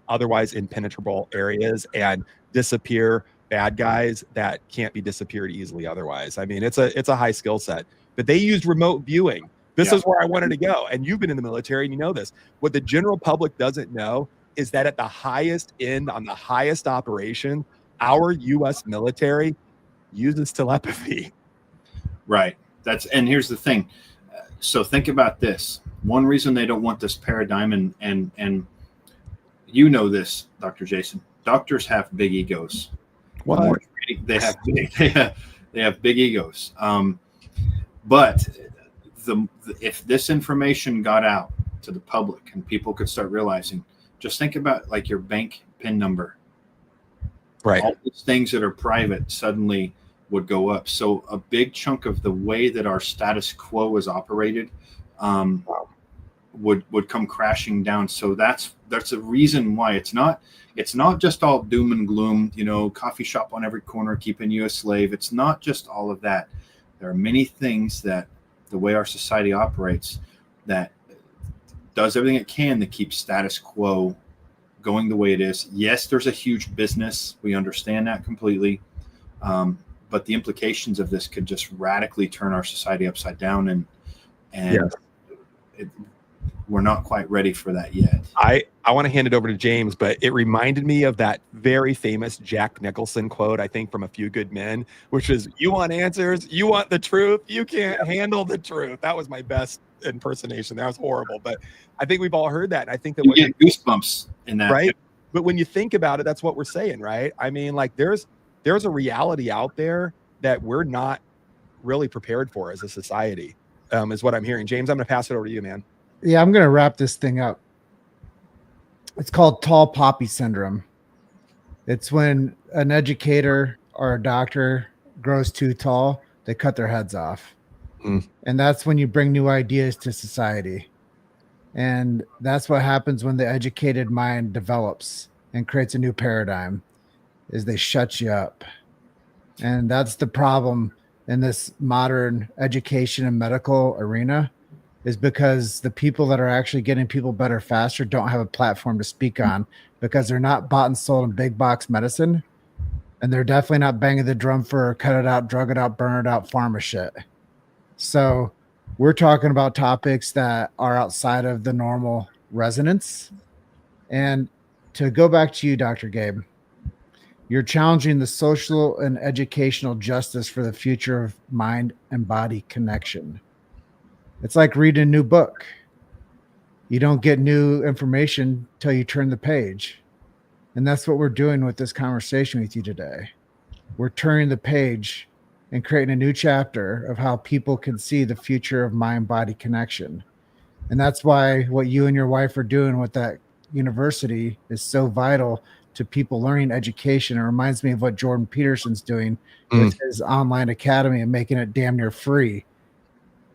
otherwise impenetrable areas and disappear bad guys that can't be disappeared easily otherwise. I mean, it's a high skill set, but they used remote viewing. This is where I wanted to go. And you've been in the military and you know this. What the general public doesn't know is that at the highest end, on the highest operation, our U.S. military uses telepathy. Right. And here's the thing. So think about this. One reason they don't want this paradigm, and you know this, Dr. Jason, doctors have big egos. What? They have big egos. But if this information got out to the public and people could start realizing, just think about like your bank PIN number. Right. All these things that are private suddenly would go up. So a big chunk of the way that our status quo is operated would come crashing down. So that's a reason why it's not just all doom and gloom, coffee shop on every corner keeping you a slave. It's not just all of that. There are many things that the way our society operates that does everything it can to keep status quo going the way it is. Yes, there's a huge business. We understand that completely. But the implications of this could just radically turn our society upside down, and yes. We're not quite ready for that yet. I want to hand it over to James, but it reminded me of that very famous Jack Nicholson quote, I think from A Few Good Men, which is, you want answers, you want the truth, you can't handle the truth. That was my best impersonation. That was horrible, but I think we've all heard that. And I think that you get goosebumps in that. Right? But when you think about it, that's what we're saying, right? I mean, like there's a reality out there that we're not really prepared for as a society, is what I'm hearing. James, I'm going to pass it over to you, man. Yeah, I'm going to wrap this thing up. It's called tall poppy syndrome. It's when an educator or a doctor grows too tall, they cut their heads off. And that's when you bring new ideas to society. And that's what happens when the educated mind develops and creates a new paradigm, is they shut you up. And that's the problem in this modern education and medical arena, is because the people that are actually getting people better faster don't have a platform to speak on, because they're not bought and sold in big box medicine. And they're definitely not banging the drum for cut it out, drug it out, burn it out, pharma shit. So we're talking about topics that are outside of the normal resonance. And to go back to you, Dr. Gabe, you're challenging the social and educational justice for the future of mind and body connection. It's like reading a new book. You don't get new information till you turn the page. And that's what we're doing with this conversation with you today. We're turning the page and creating a new chapter of how people can see the future of mind-body connection. And that's why what you and your wife are doing with that university is so vital to people learning education. It reminds me of what Jordan Peterson's doing with his online academy and making it damn near free.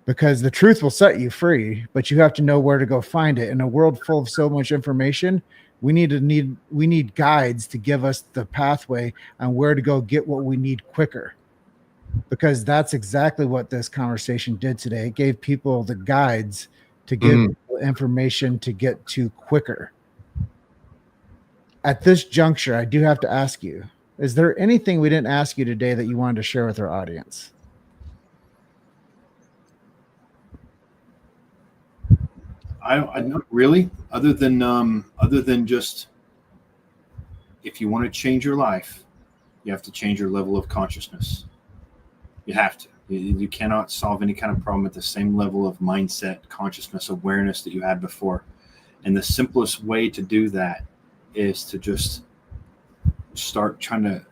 because the truth will set you free, but you have to know where to go find it. In a world full of so much information, we need guides to give us the pathway on where to go get what we need quicker, because that's exactly what this conversation did today. It gave people the guides to give people information to get to quicker. At this juncture, I do have to ask you, is there anything we didn't ask you today that you wanted to share with our audience? I not really, other than just, if you want to change your life, you have to change your level of consciousness. You have to. You cannot solve any kind of problem at the same level of mindset, consciousness, awareness that you had before. And the simplest way to do that is to just start trying to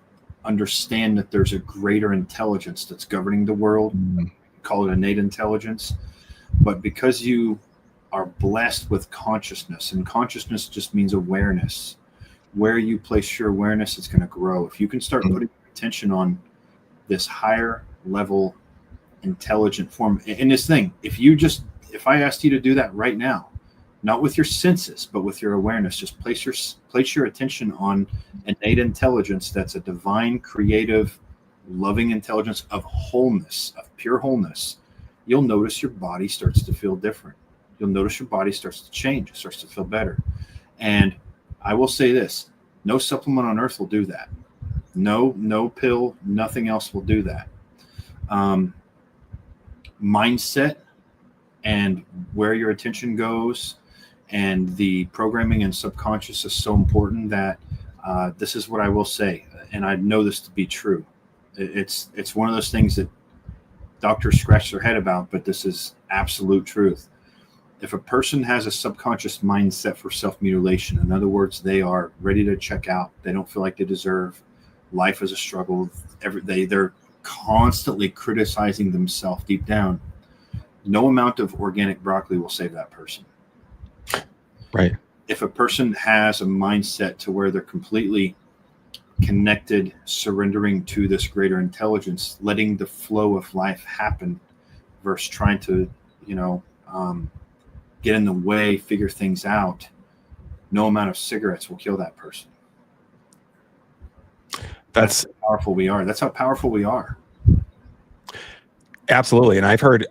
understand that there's a greater intelligence that's governing the world. Call it innate intelligence. But because you are blessed with consciousness, and consciousness just means awareness, where you place your awareness, it's going to grow. If you can start putting attention on this higher level intelligent form, and this thing, if I asked you to do that right now, not with your senses, but with your awareness, just place your attention on innate intelligence. That's a divine, creative, loving intelligence of wholeness, of pure wholeness. You'll notice your body starts to feel different. You'll notice your body starts to change. It starts to feel better. And I will say this, no supplement on earth will do that. No pill, nothing else will do that. Mindset and where your attention goes and the programming and subconscious is so important that this is what I will say, and I know this to be true. It's one of those things that doctors scratch their head about, but this is absolute truth. If a person has a subconscious mindset for self-mutilation, in other words, they are ready to check out, they don't feel like they deserve, life is a struggle, they're constantly criticizing themselves deep down, no amount of organic broccoli will save that person. Right. If a person has a mindset to where they're completely connected, surrendering to this greater intelligence, letting the flow of life happen versus trying to, get in the way, figure things out, no amount of cigarettes will kill that person. That's how powerful we are. That's how powerful we are. Absolutely. And I've heard,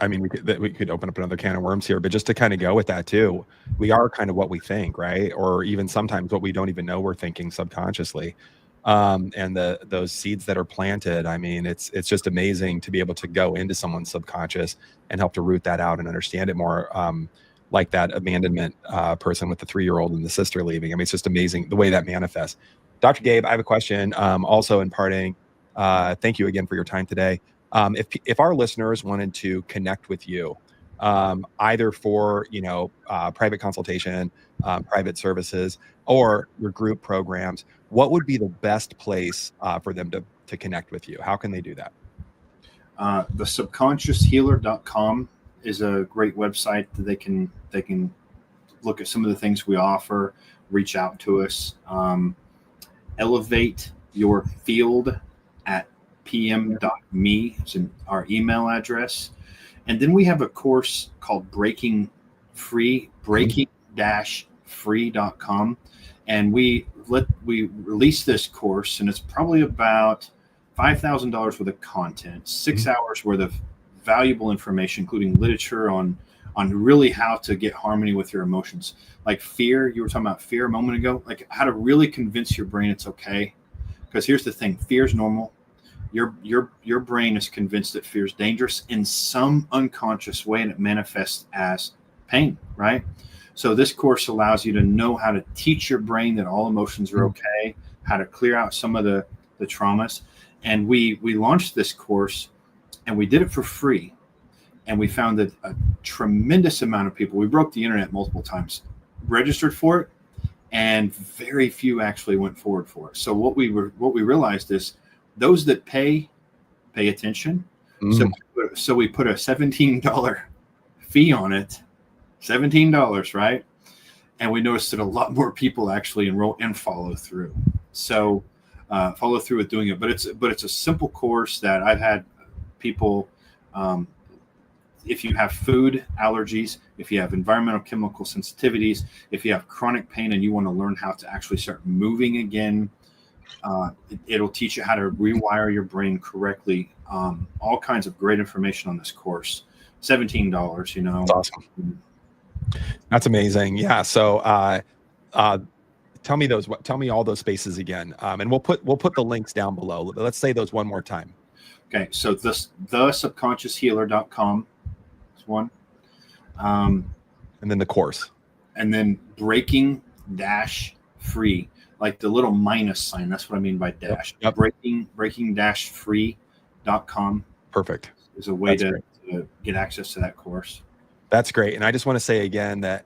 I mean, we could open up another can of worms here, but just to kind of go with that too, we are kind of what we think, right? Or even sometimes what we don't even know we're thinking subconsciously. And those seeds that are planted, I mean, it's just amazing to be able to go into someone's subconscious and help to root that out and understand it more. Like that abandonment person with the 3-year-old and the sister leaving. I mean, it's just amazing the way that manifests. Dr. Gabe, I have a question. Also in parting, thank you again for your time today. If our listeners wanted to connect with you, either for private consultation, private services, or your group programs, what would be the best place for them to connect with you? How can they do that? The subconscioushealer.com is a great website that they can look at some of the things we offer, reach out to us, elevate your field at pm.me is our email address. And then we have a course called breaking free-free.com. And we release this course, and it's probably about $5,000 worth of content, 6 hours worth of valuable information, including literature on really how to get harmony with your emotions. Like fear, you were talking about fear a moment ago, like how to really convince your brain it's okay. Because here's the thing, fear is normal. Your brain is convinced that fear is dangerous in some unconscious way, and it manifests as pain, right? So this course allows you to know how to teach your brain that all emotions are okay, how to clear out some of the traumas. And we launched this course, and we did it for free. And we found that a tremendous amount of people, we broke the internet multiple times, registered for it, and very few actually went forward for it. So what we realized is those that pay attention. So we put a $17 fee on it, $17, right? And we noticed that a lot more people actually enroll and follow through. So follow through with doing it. But it's a simple course that I've had people if you have food allergies, if you have environmental chemical sensitivities, if you have chronic pain and you want to learn how to actually start moving again, it'll teach you how to rewire your brain correctly. All kinds of great information on this course. $17, you know. That's awesome. That's amazing. Yeah. So tell me all those spaces again. And we'll put the links down below. Let's say those one more time. Okay. So thesubconscioushealer.com is one. And then the course. And then breaking free, like the little minus sign. That's what I mean by dash. Yep. Breaking-free.com. Perfect. Is a way to get access to that course. That's great. And I just want to say again that,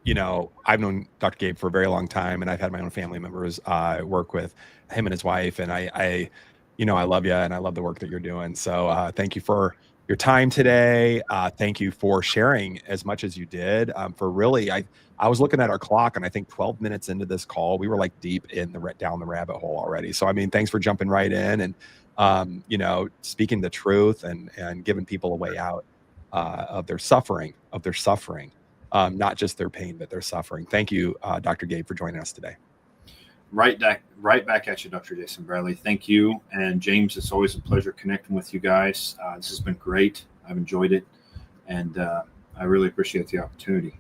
you know, I've known Dr. Gabe for a very long time, and I've had my own family members work with him and his wife. And I you know, I love you and I love the work that you're doing. So thank you for your time today. Thank you for sharing as much as you did. For really, I was looking at our clock, and I think 12 minutes into this call, we were like deep in down the rabbit hole already. So, I mean, thanks for jumping right in and, you know, speaking the truth and giving people a way out of their suffering, not just their pain, but their suffering. Thank you, Dr. Gabe, for joining us today. Right back at you, Dr. Jason Bradley. Thank you. And James, it's always a pleasure connecting with you guys. This has been great. I've enjoyed it. And I really appreciate the opportunity.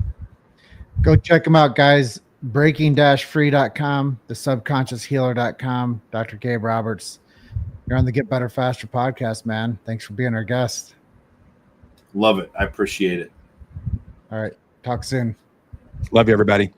Go check them out, guys. Breaking-free.com, thesubconscioushealer.com. Dr. Gabe Roberts. You're on the Get Better Faster podcast, man. Thanks for being our guest. Love it. I appreciate it. All right. Talk soon. Love you, everybody.